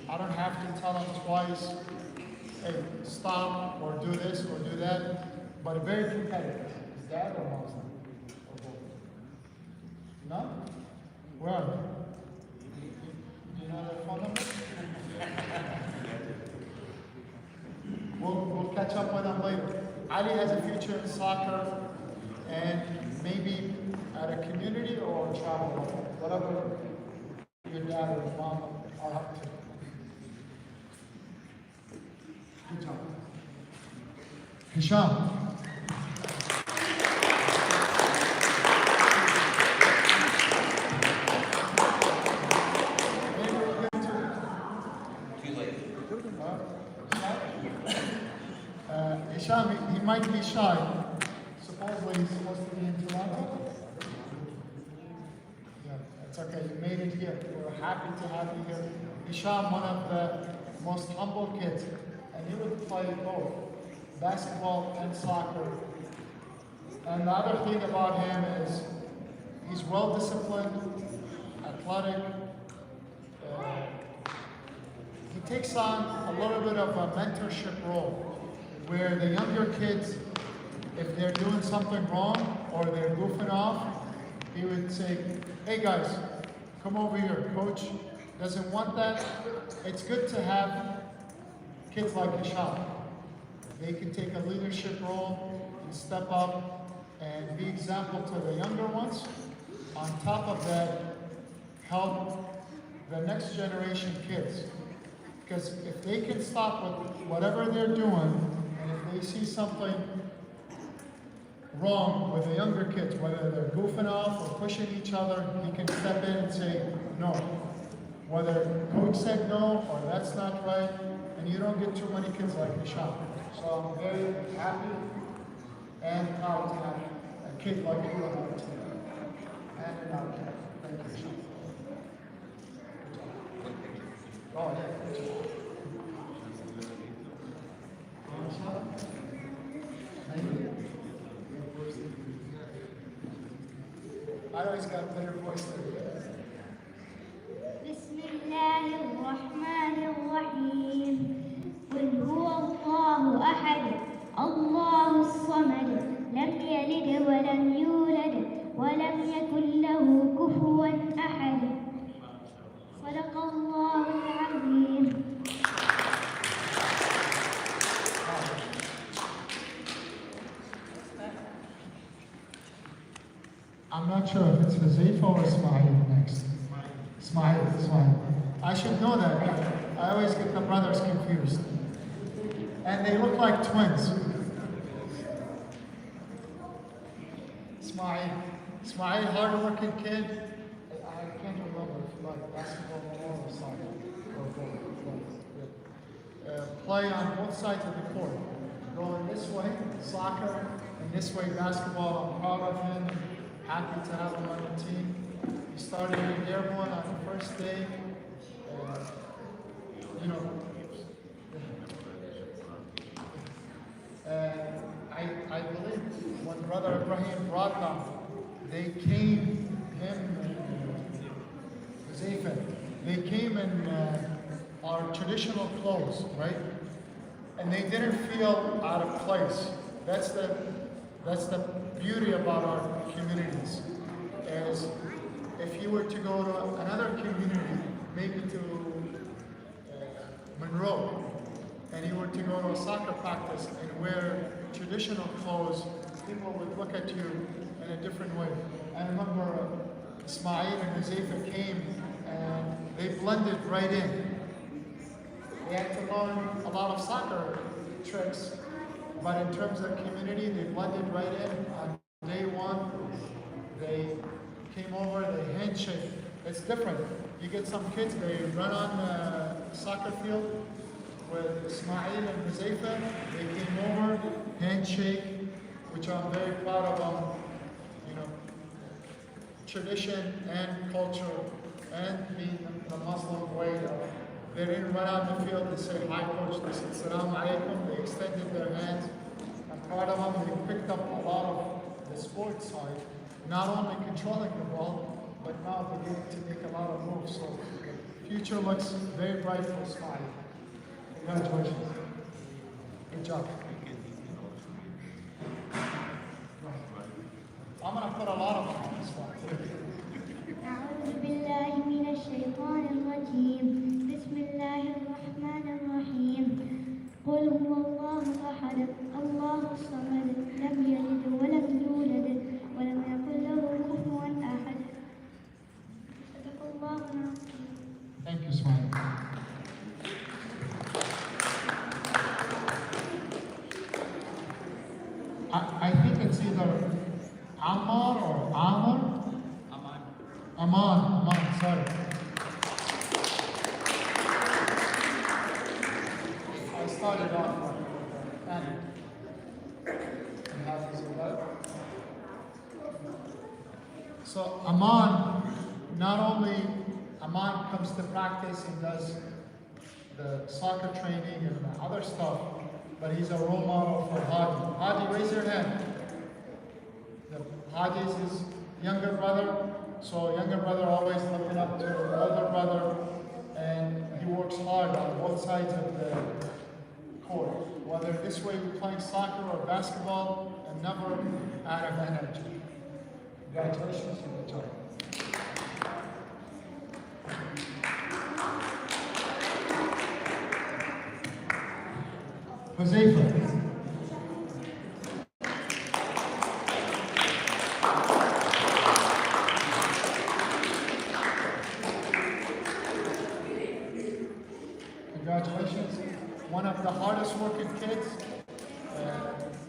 Speaker 3: I don't have to tell him twice, hey, stop, or do this, or do that, but very competitive. His dad or mom's son? Or both? No? Where are they? Do you know their phone number? We'll catch up with them later. Ali has a future in soccer and maybe at a community or travel, whatever your dad or mom are up to. Good job. Hisham. Hisham, he might be shy. Supposedly he's supposed to be in Toronto. Yeah, it's okay. You made it here. We're happy to have you here. Hisham, one of the most humble kids, and he would play both basketball and soccer. And the other thing about him is he's well disciplined, athletic. He takes on a little bit of a mentorship role, where the younger kids if they're doing something wrong or they're goofing off, he would say, hey guys, come over here. Coach doesn't want that. It's good to have kids like Hisham. They can take a leadership role and step up and be example to the younger ones. On top of that, help the next generation kids. Because if they can stop with whatever they're doing, and if they see something wrong with the younger kids, whether they're goofing off or pushing each other, he can step in and say, no. Whether coach said no or that's not right, and you don't get too many kids like Hisham. So I'm very happy and proud to have a kid like you on our team. And thank you, Hisham. Oh, yeah, good job. Thank you. I always got a better voice than you.
Speaker 2: بسم الله الرحمن الرحيم قل هو الله أحد الله الصمد لم يلد ولم يولد ولم يكن له كفوا أحد صدق الله العظيم.
Speaker 3: I'm not sure if it's Huzaifa or Ismail next. Ismail. I should know that. I always get the brothers confused. And they look like twins. Ismail, hard-working kid. I can't remember if you like basketball or soccer. Play on both sides of the court. Going this way, soccer, and this way, basketball. I'm proud of him. Happy to have him on the team. He started in Airborne on the first day. I believe when Brother Ibrahim brought them, they came, him and Huzaifa, they came in our traditional clothes, right? And they didn't feel out of place. That's the beauty about our communities. Is if you were to go to another community, maybe to Monroe, and you were to go to a soccer practice and wear traditional clothes, people would look at you in a different way. I remember Ismail and Huzaifa came and they blended right in. They had to learn a lot of soccer tricks, but in terms of community, they blended right in. On day one, they came over, they handshake. It's different. You get some kids, they run on the soccer field with Ismail and Huzaifa. They came over, handshake, which I'm very proud of them. Tradition and culture and being the Muslim way of, they didn't run out in the field and say, hi coach, they said, Salaam alaikum. They extended their hands. I'm proud of them. They picked up a lot of the sports side, not only controlling the ball, but now beginning to make a lot of moves. So the future looks very bright for Ismail. Congratulations. Good job. I'm going to put a lot of them on this one.
Speaker 2: أعوذ بالله من الشيطان الرجيم بسم الله الرحمن الرحيم قل هو الله أحد الله الصمد لم يلد ولم يولد ولم يكن له كفوا أحد صدق الله العظيم.
Speaker 3: Thank you, Ismail. I think it's either Ammar or Amar. Aman, sorry. I started off with Anna. So Aman, not only Aman comes to practice and does the soccer training and the other stuff, but he's a role model for Hadi. Hadi, raise your hand. Hadi is his younger brother, so younger brother always looking up to older brother, and he works hard on both sides of the court. Whether this way we're playing soccer or basketball, and never out of energy. Congratulations, you enjoy. Huzaifa. Congratulations. One of the hardest working kids.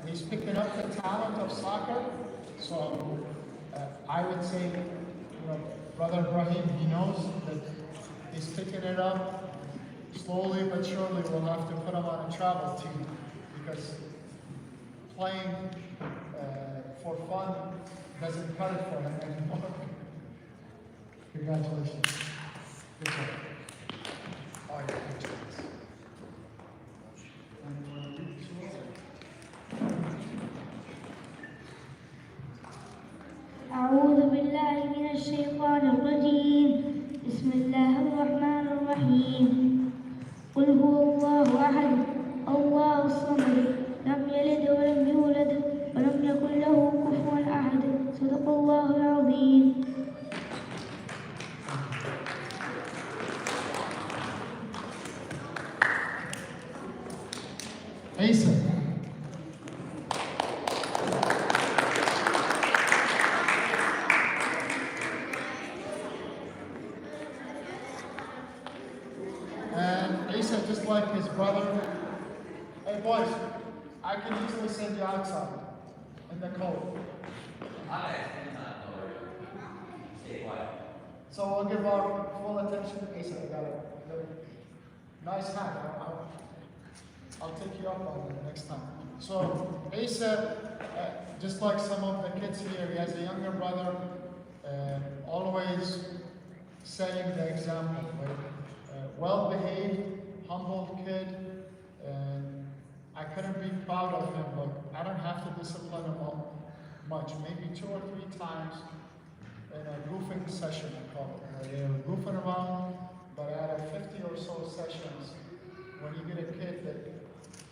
Speaker 3: He's picking up the talent of soccer. So I would say, Brother Ibrahim, he knows that he's picking it up. Slowly but surely we'll have to put him on a travel team because playing for fun doesn't cut it for him anymore. Congratulations. Good job. All right, good job.
Speaker 2: أعوذ بالله من الشيطان الرجيم بسم الله الرحمن الرحيم قل هو الله أحد الله الصمد لم يلد ولم يولد ولم يكن له كفوا أحد صدق الله العظيم.
Speaker 3: Asa. And Asa, just like his brother, hey boys, I can easily send you outside in the cold.
Speaker 4: Stay quiet.
Speaker 3: So we'll give our full attention to Asa. You got a nice hat. I'll take you up on it next time. So Asa, just like some of the kids here, he has a younger brother, always setting the example, right? Well-behaved, humble kid, and I couldn't be proud of him, but I don't have to discipline him much, maybe 2 or 3 times in a goofing session, I call it. They're goofing around, but out of 50 or so sessions, when you get a kid that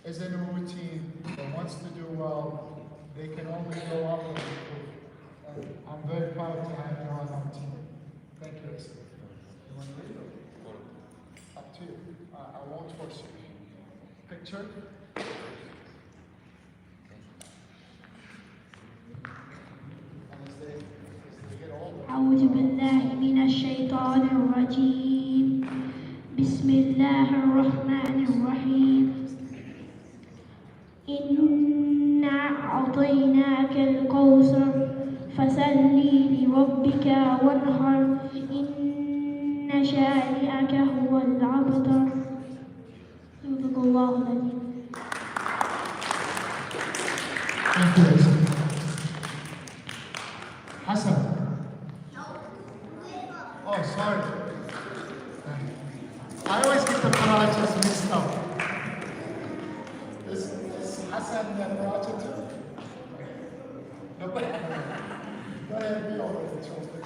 Speaker 3: is in a routine, that wants to do well, they can only go up and improve. And I'm very proud to have you on our team. Thank you, Asa. You want to leave? Up to you. I won't force you. Picture. And as they get older.
Speaker 2: أعوذ بالله من الشيطان الرجيم بسم الله الرحمن الرحيم إنا أعطيناك الكوثر فصل لربك وانحر إن شانئك هو الأبتر صدق الله العظيم.
Speaker 3: Thank you, Asa. Hassan. Oh, sorry. I always get the parajas mixed up. Is Hassan the paraja too? Nobody. Go ahead, be over the children.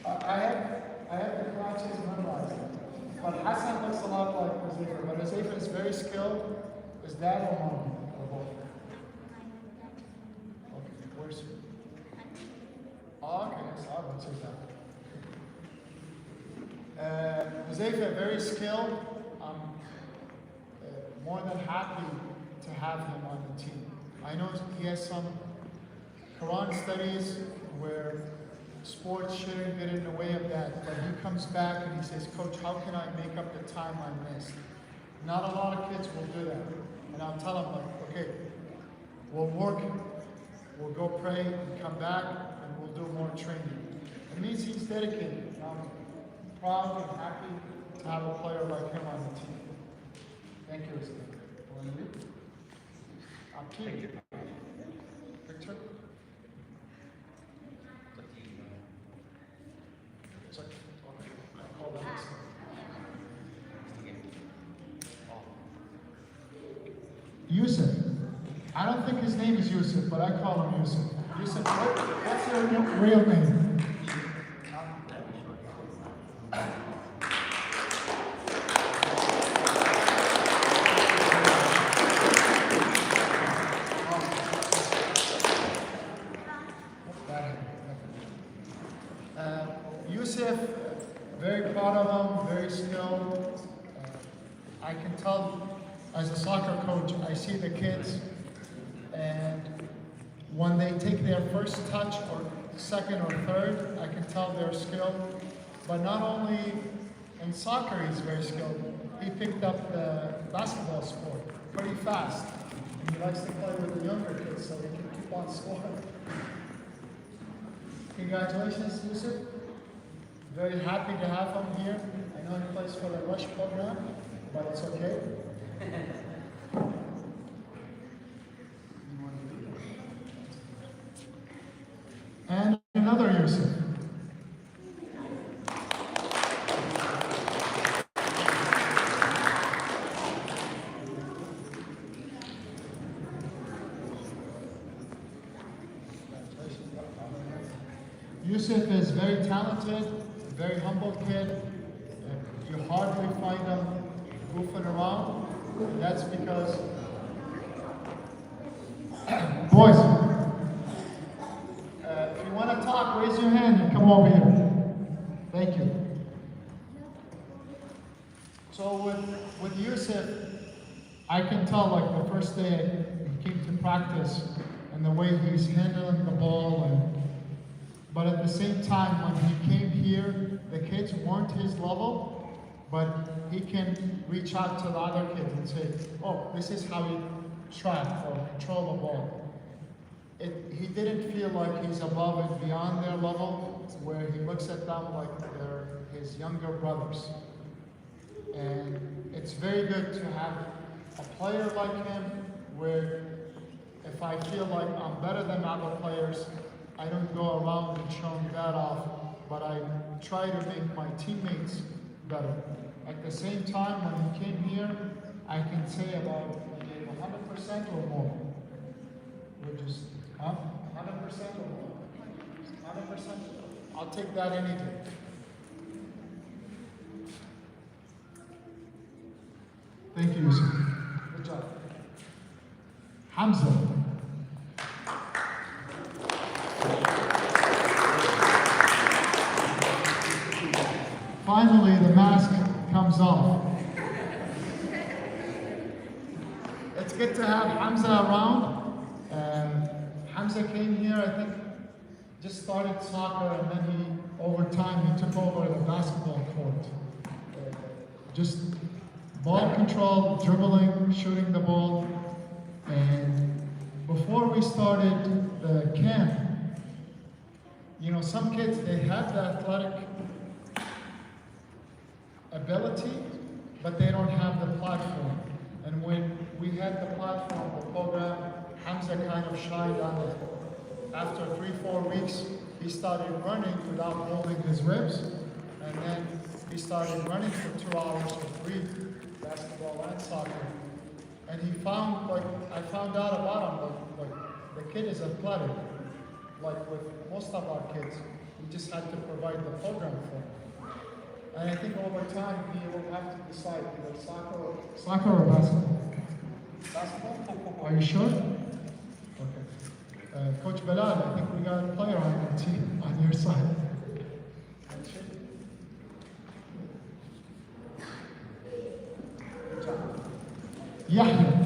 Speaker 3: I have the parajas memorized. But Hassan looks a lot like Huzaifa. But Huzaifa is very skilled. Is dad or mom? Or both? Okay, where's he? Oh, okay, so I would say that. Huzaifa, very skilled. I'm more than happy to have him on the team. I know he has some Quran studies where sports shouldn't get in the way of that, but he comes back and he says, Coach, how can I make up the time I missed? Not a lot of kids will do that. And I'll tell him, like, okay, we'll work, we'll go pray and come back and we'll do more training. It means he's dedicated. And I'm proud and happy to have a player like him on the team. Thank you, Isabel. Want to leave? Up to you. Picture? It's okay. I'll call that Isabel. Yusuf. I don't think his name is Yusuf, but I call him Yusuf. Yusuf, what's your real name? I see the kids, and when they take their first touch or second or third, I can tell they're skilled. But not only in soccer he's very skilled, he picked up the basketball sport pretty fast. And he likes to play with the younger kids so he can keep on scoring. Congratulations, Yusuf. Very happy to have him here. I know he plays for the Rush program, but it's okay. And another Yusuf. Yusuf is very talented, very humble kid. You hardly find him goofing around. And that's because, boys, if you want to talk, raise your hand and come over here. Thank you. So with Yusuf, I can tell like the first day he came to practice and the way he's handling the ball but at the same time, when he came here, the kids weren't his level, but he can reach out to the other kids and say, oh, this is how you track or control the ball. He didn't feel like he's above and beyond their level, where he looks at them like they're his younger brothers. And it's very good to have a player like him, where if I feel like I'm better than other players, I don't go around and show that off, but I try to make my teammates better. At the same time, when he came here, I can say about 100% or more. We're just, 100% or more? 100%? I'll take that any day. Thank you, Yusuf. Good job. Hamza. Finally, the mask comes off. It's good to have Hamza around. Hamza came here, I think, just started soccer, and then over time, he took over the basketball court. Just ball control, dribbling, shooting the ball. And before we started the camp, you know, some kids, they have the athletic ability, but they don't have the platform. And when we had the platform, the program, Hamza kind of shined on it. After 3-4 weeks, he started running without holding his ribs, and then he started running for 2 hours for 3, basketball and soccer. And he found, like, I found out about him, like the kid is athletic. Like with most of our kids, we just had to provide the program for him. And I think over time, he will have to decide either soccer or basketball. Basketball? Are you sure? Okay. Coach Bilal, I think we got a player on your team, on your side. Good job. Yahya.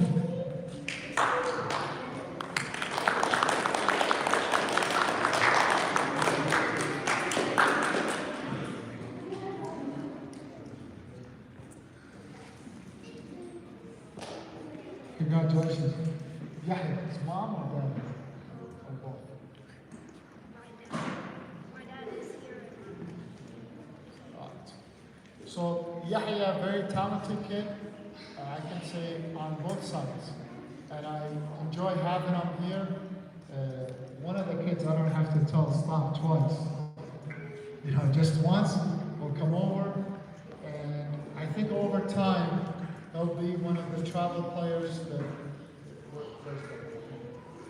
Speaker 3: Congratulations. Yahya, his mom or dad? Or both?
Speaker 5: My dad is here.
Speaker 3: Right. So Yahya, very talented kid, I can say on both sides. And I enjoy having him here. One of the kids, I don't have to tell stop twice. You know, just once, we'll come over. And I think over time, he'll be one of the travel players that...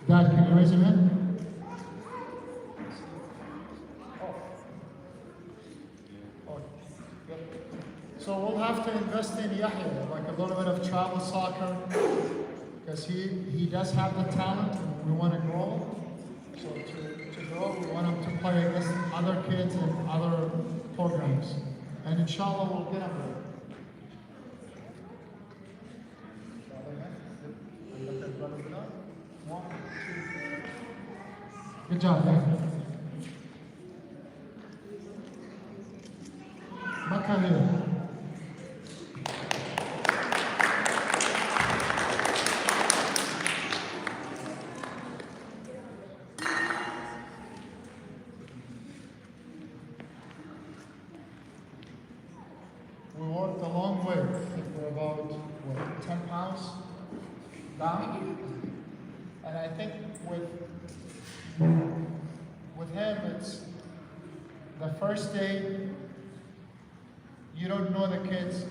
Speaker 3: Dad, can you raise your hand? Oh. Yeah. So we'll have to invest in Yahya, like a little bit of travel soccer, because he does have the talent and we want to grow. So to grow, we want him to play against other kids and other programs. And inshallah, we'll get him there. Look at brother Bilal. 1, 2. Good job, man. Makaril. We walked a long way. I think we're about, what, 10 pounds down? And I think with him, it's the first day, you don't know the kids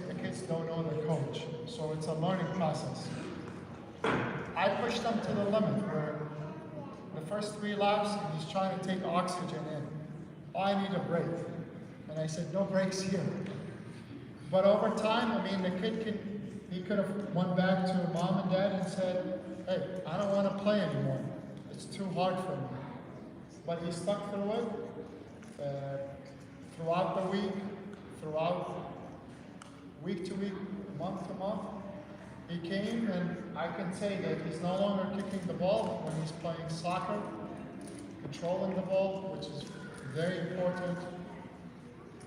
Speaker 3: don't know the coach. So it's a learning process. I pushed him to the limit where the first 3 laps, he's trying to take oxygen in. Oh, I need a break. And I said, no breaks here. But over time, I mean, the kid he could have went back to mom and dad and said, hey, I don't want to play anymore. It's too hard for me. But he stuck through it throughout the week, throughout week to week, month to month. He came, and I can say that he's no longer kicking the ball when he's playing soccer, controlling the ball, which is very important.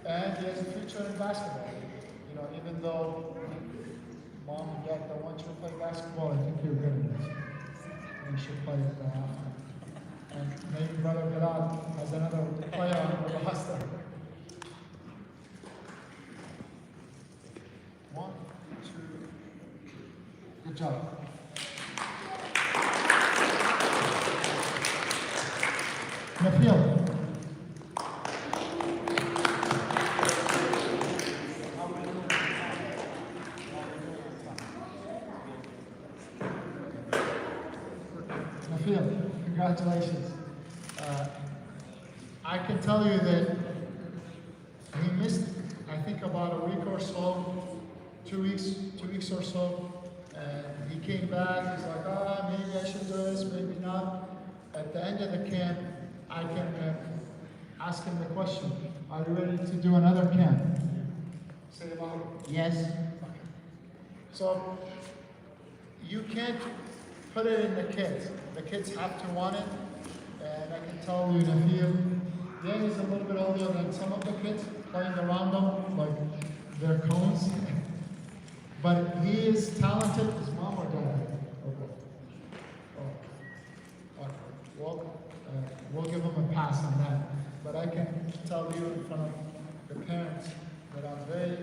Speaker 3: And he has a future in basketball. You know, even though mom and dad don't want you to play basketball, I think you're good at this. And you should play it often. And maybe brother Bilal has another player on the roster. 1, 2. Good job. Nabil. Congratulations. I can tell you that he missed, I think, about a week or so, 2 weeks or so. And he came back, he's like, maybe I should do this, maybe not. At the end of the camp, I can ask him the question, are you ready to do another camp? Say it loud.
Speaker 5: Yes.
Speaker 3: Okay. So, you can't put it in the kids. The kids have to want it. And I can tell you, Nabil, Dan is a little bit older than some of the kids playing around them, like their cones. But he is talented. His mom or dad? Okay. Oh. Okay. Well, we'll give him a pass on that. But I can tell you in front of the parents that I'm very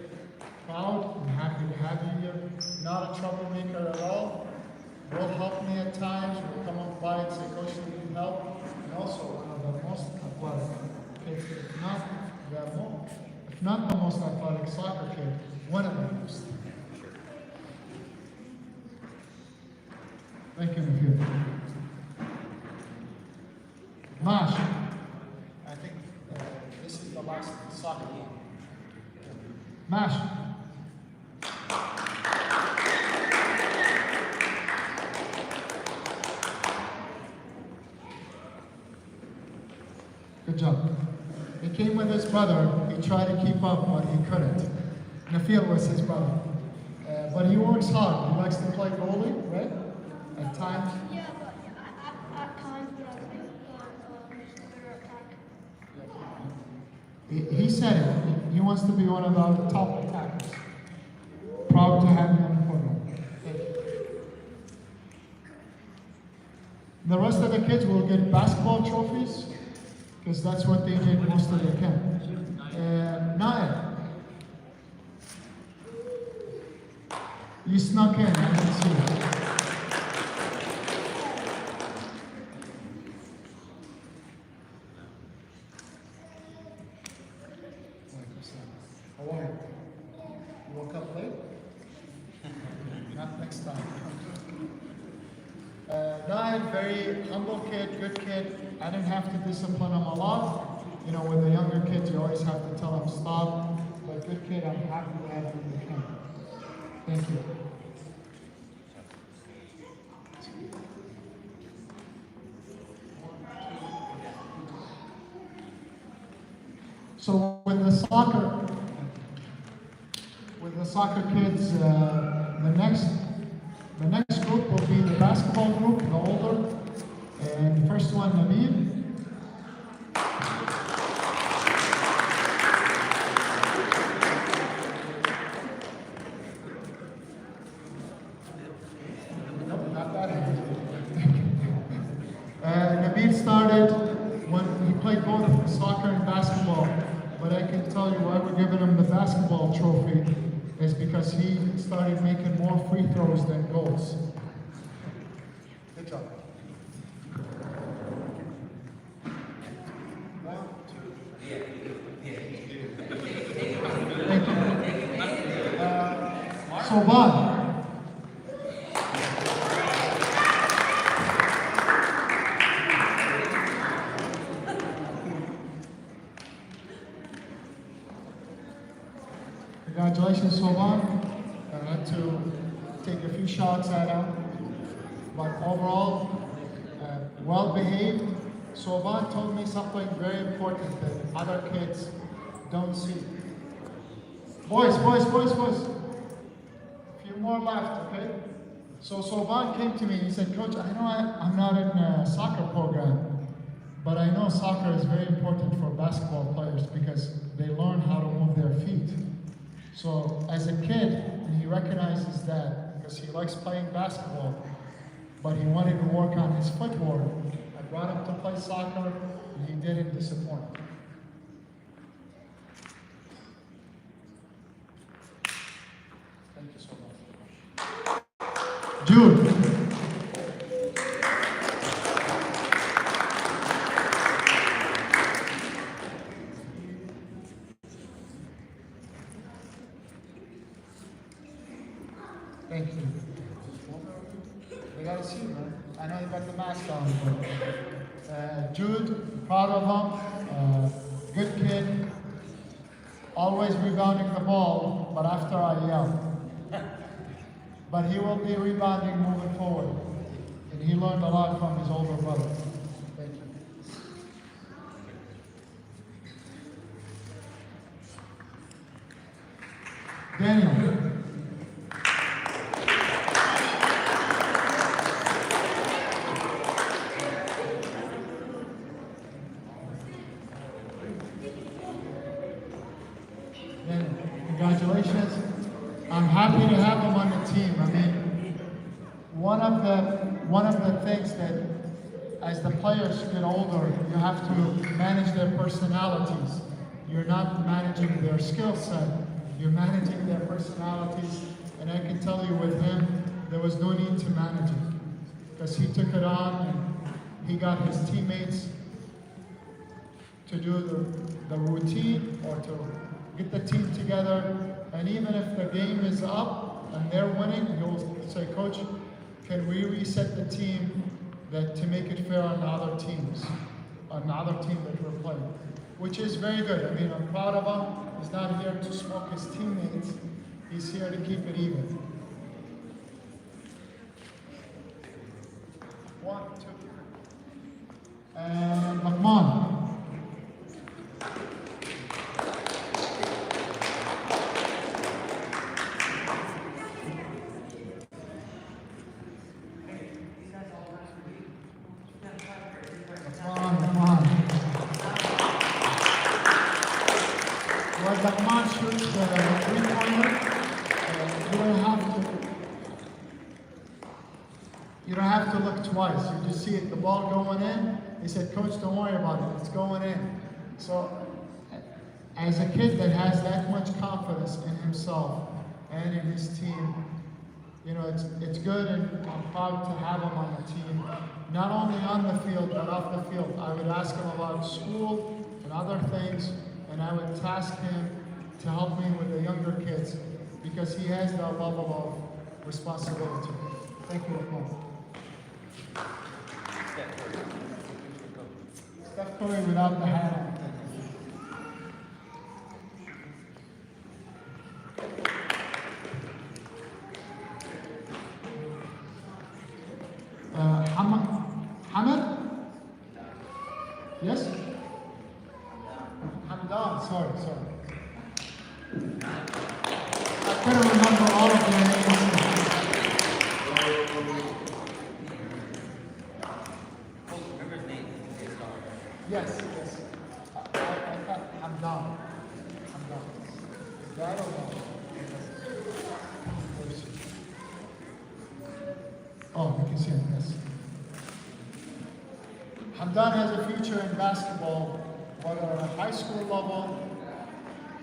Speaker 3: proud and happy to have you here. Not a troublemaker at all. Will help me at times. Will come up by and say, Coach, you need help. And also one of the most athletic kids, if not the most athletic soccer kid, one of the most. Thank you, Nabil. Mash. I think this is the last soccer one. Mash. Good job. He came with his brother. He tried to keep up, but he couldn't. Nabil was his brother. But he works hard. He likes to play goalie, right? At times.
Speaker 2: Yeah, but at times when I play better attack.
Speaker 3: He said it. He wants to be one of our top attackers. Proud to have him on the program. Thank you. The rest of the kids will get basketball trophies, because that's what they did most of the camp. Naed. You snuck in, I didn't see you. How are you? You woke up late? Not next time. Naed, very humble kid, good kid. I didn't have to discipline him a lot. You know, with the younger kids, you always have to tell them stop. But good kid, I'm happy to have him in the camp. Thank you. So with the soccer kids, the next group will be the basketball. first one, Nabil. Not that hand. Nabil started when he played both soccer and basketball, but I can tell you why we're giving him the basketball trophy is because he started making more free throws than goals. Good job. Thank you. Soban. Congratulations, Soban. I had to take a few shots at him, but overall, well behaved. Soban told me something very important that other kids don't see. Boys. A few more left, okay? So Soban came to me, he said, Coach, I know I'm not in a soccer program, but I know soccer is very important for basketball players because they learn how to move their feet. So as a kid, he recognizes that because he likes playing basketball, but he wanted to work on his footwork. I brought him to play soccer, and he didn't disappoint. Thank you so much. Jude. Thank you. We gotta see, man. I know you got the mask on, but Jude, proud of him. Good kid. Always rebounding the ball, but after I yell. But he will be rebounding moving forward. And he learned a lot from his older brother. Thank you. Daniel. Congratulations. I'm happy to have him on the team. I mean, one of the things that as the players get older, you have to manage their personalities. You're not managing their skill set, you're managing their personalities. And I can tell you with him, there was no need to manage it because he took it on and he got his teammates to do the routine or to get the team together, and even if the game is up and they're winning, he'll say, Coach, can we reset the team to make it fair on the other teams, on the other team that we're playing, which is very good. I mean, I'm proud of him. He's not here to smoke his teammates. He's here to keep it even. 1, 2. And Mahmoud. When Rahman shoots the three-pointer, you don't have to look twice. You just see it, the ball going in. He said, Coach, don't worry about it. It's going in. So, as a kid that has that much confidence in himself and in his team, you know, it's good, and I'm proud to have him on the team. Not only on the field, but off the field. I would ask him about school and other things, and I would task him to help me with the younger kids because he has that level of responsibility. Thank you, Rahman. Steph Curry without the hat on. Hamad? Yes? Hamdan, sorry. I couldn't remember all of their names. Yes, yes. I'm done. I'm done. Is that or no? Oh, you can see it, yes. Hamdan has a future in basketball, whether at a high school level,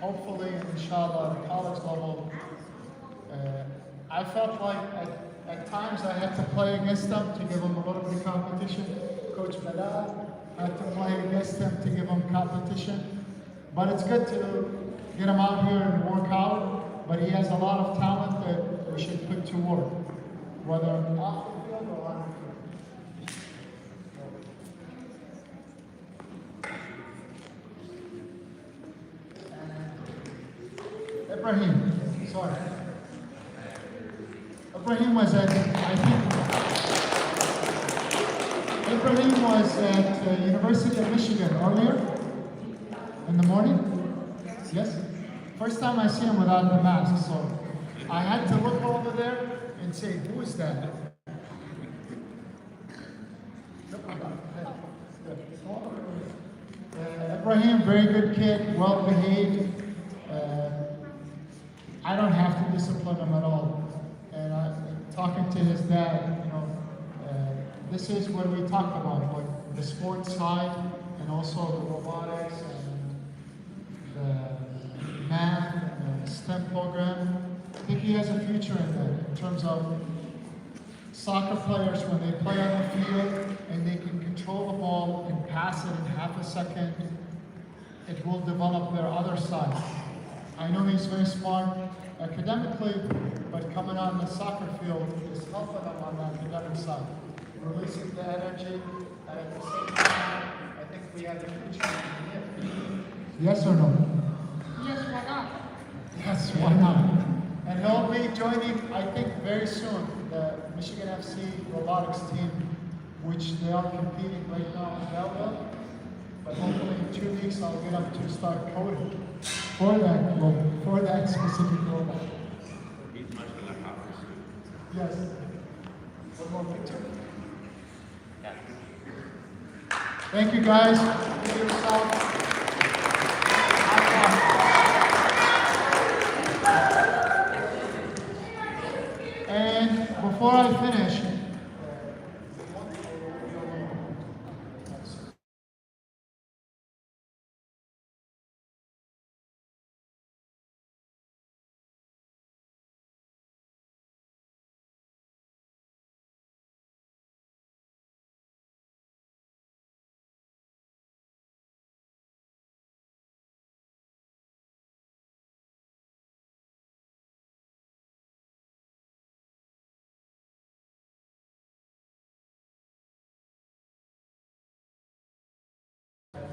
Speaker 3: hopefully, inshallah, at a college level. I felt like at times I had to play against them to give them a little bit of competition. Coach Bilal had to play against them to give them competition. But it's good to get him out here and work out. But he has a lot of talent that we should put to work, whether off the field or on the field. Ibrahim, sorry. Ibrahim was at, I think, Ibrahim was at University of Michigan earlier in the morning. Yes? First time I see him without the mask, so I had to look over there and say, who is that? Ibrahim, very good kid, well behaved. I don't have to discipline him at all. And talking to his dad, this is what we talked about, like the sports side and also the robotics and the math and the STEM program. I think he has a future in that in terms of soccer players when they play on the field and they can control the ball and pass it in half a second, it will develop their other side. I know he's very smart academically, but coming on the soccer field is helping him on the academic side, releasing the energy, and at the same time, I think we have a future in him. Yes or no?
Speaker 2: Yes, why not?
Speaker 3: Yes, why not? And he'll be joining, I think, very soon, the Michigan FC robotics team, which they are competing right now in Belleville. But hopefully in 2 weeks I'll get up to start coding for that specific robot. Yes. One more picture. Thank you guys. Give yourself. And before I finish,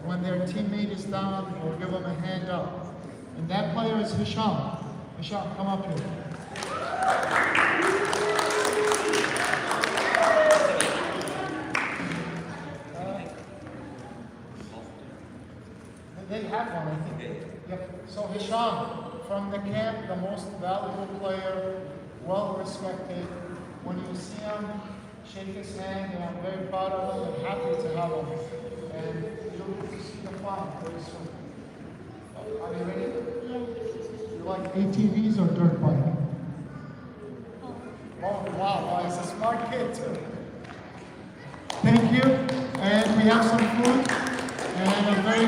Speaker 3: when their teammate is down, we'll give them a hand up. And that player is Hisham. Hisham, come up here. They have one, I think. Yep. So Hisham, from the camp, the most valuable player, well respected. When you see him, shake his hand, and I'm very proud of him and happy to have him. And you'll see the fun very soon. Are you ready? Yeah. You like ATVs or dirt bike? Oh, wow, he's a smart kid too. Thank you, and we have some food. And I'm very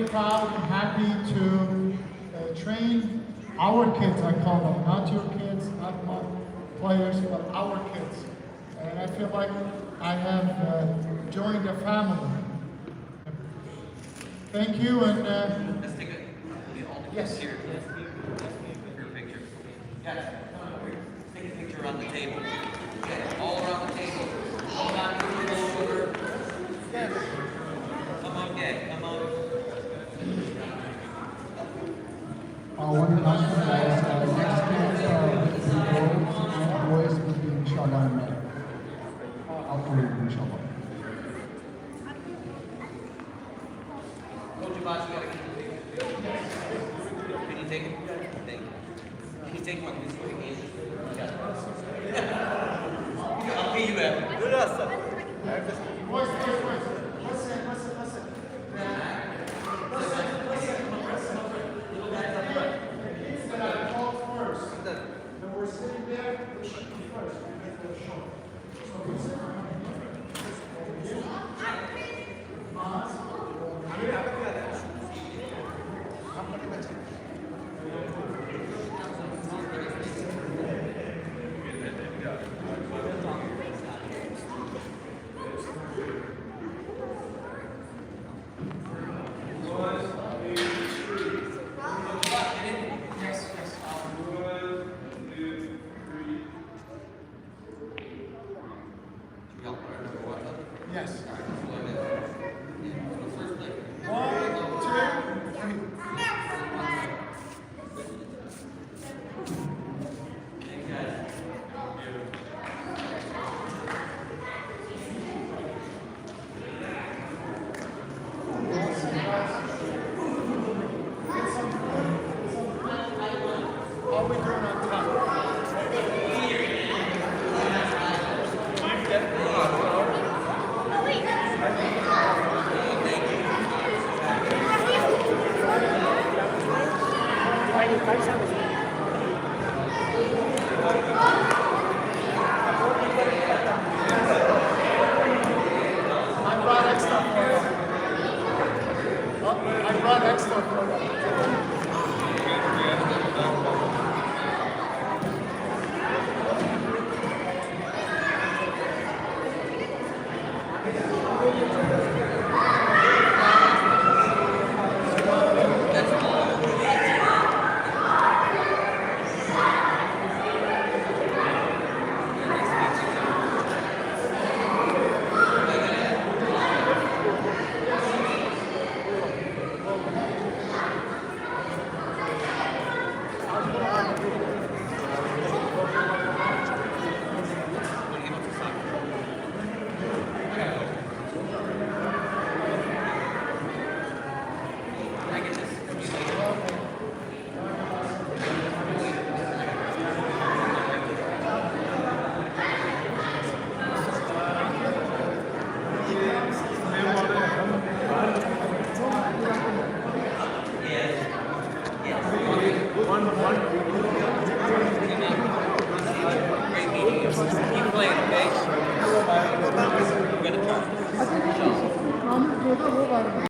Speaker 3: proud and happy to train our kids, I call them, not your kids, not my players, but our kids. And I feel like I have joined a family. Thank you, and
Speaker 4: Let's take a
Speaker 3: yes.
Speaker 4: here. For your picture. Guys, come on over here. Take a picture around the table. Yeah, all around the table. All down to the shoulder.
Speaker 3: Yes.
Speaker 4: Come on, Gag. Come on.
Speaker 1: One announcement guys, next camp with girls and boys will be inshallah in May. After inshallah.
Speaker 4: Coach Abbas, you gotta keep the picture. Can you take it? Thank you. Can you take one? I'll pay you after.
Speaker 3: Boys. Listen. Yes.
Speaker 4: All right, so like this. Yeah, so first leg.
Speaker 3: 1, 2, 3. How are we doing on time? I brought extra for you. Oh, I brought extra for you.
Speaker 4: Great meeting you. Keep playing, okay? We're gonna talk.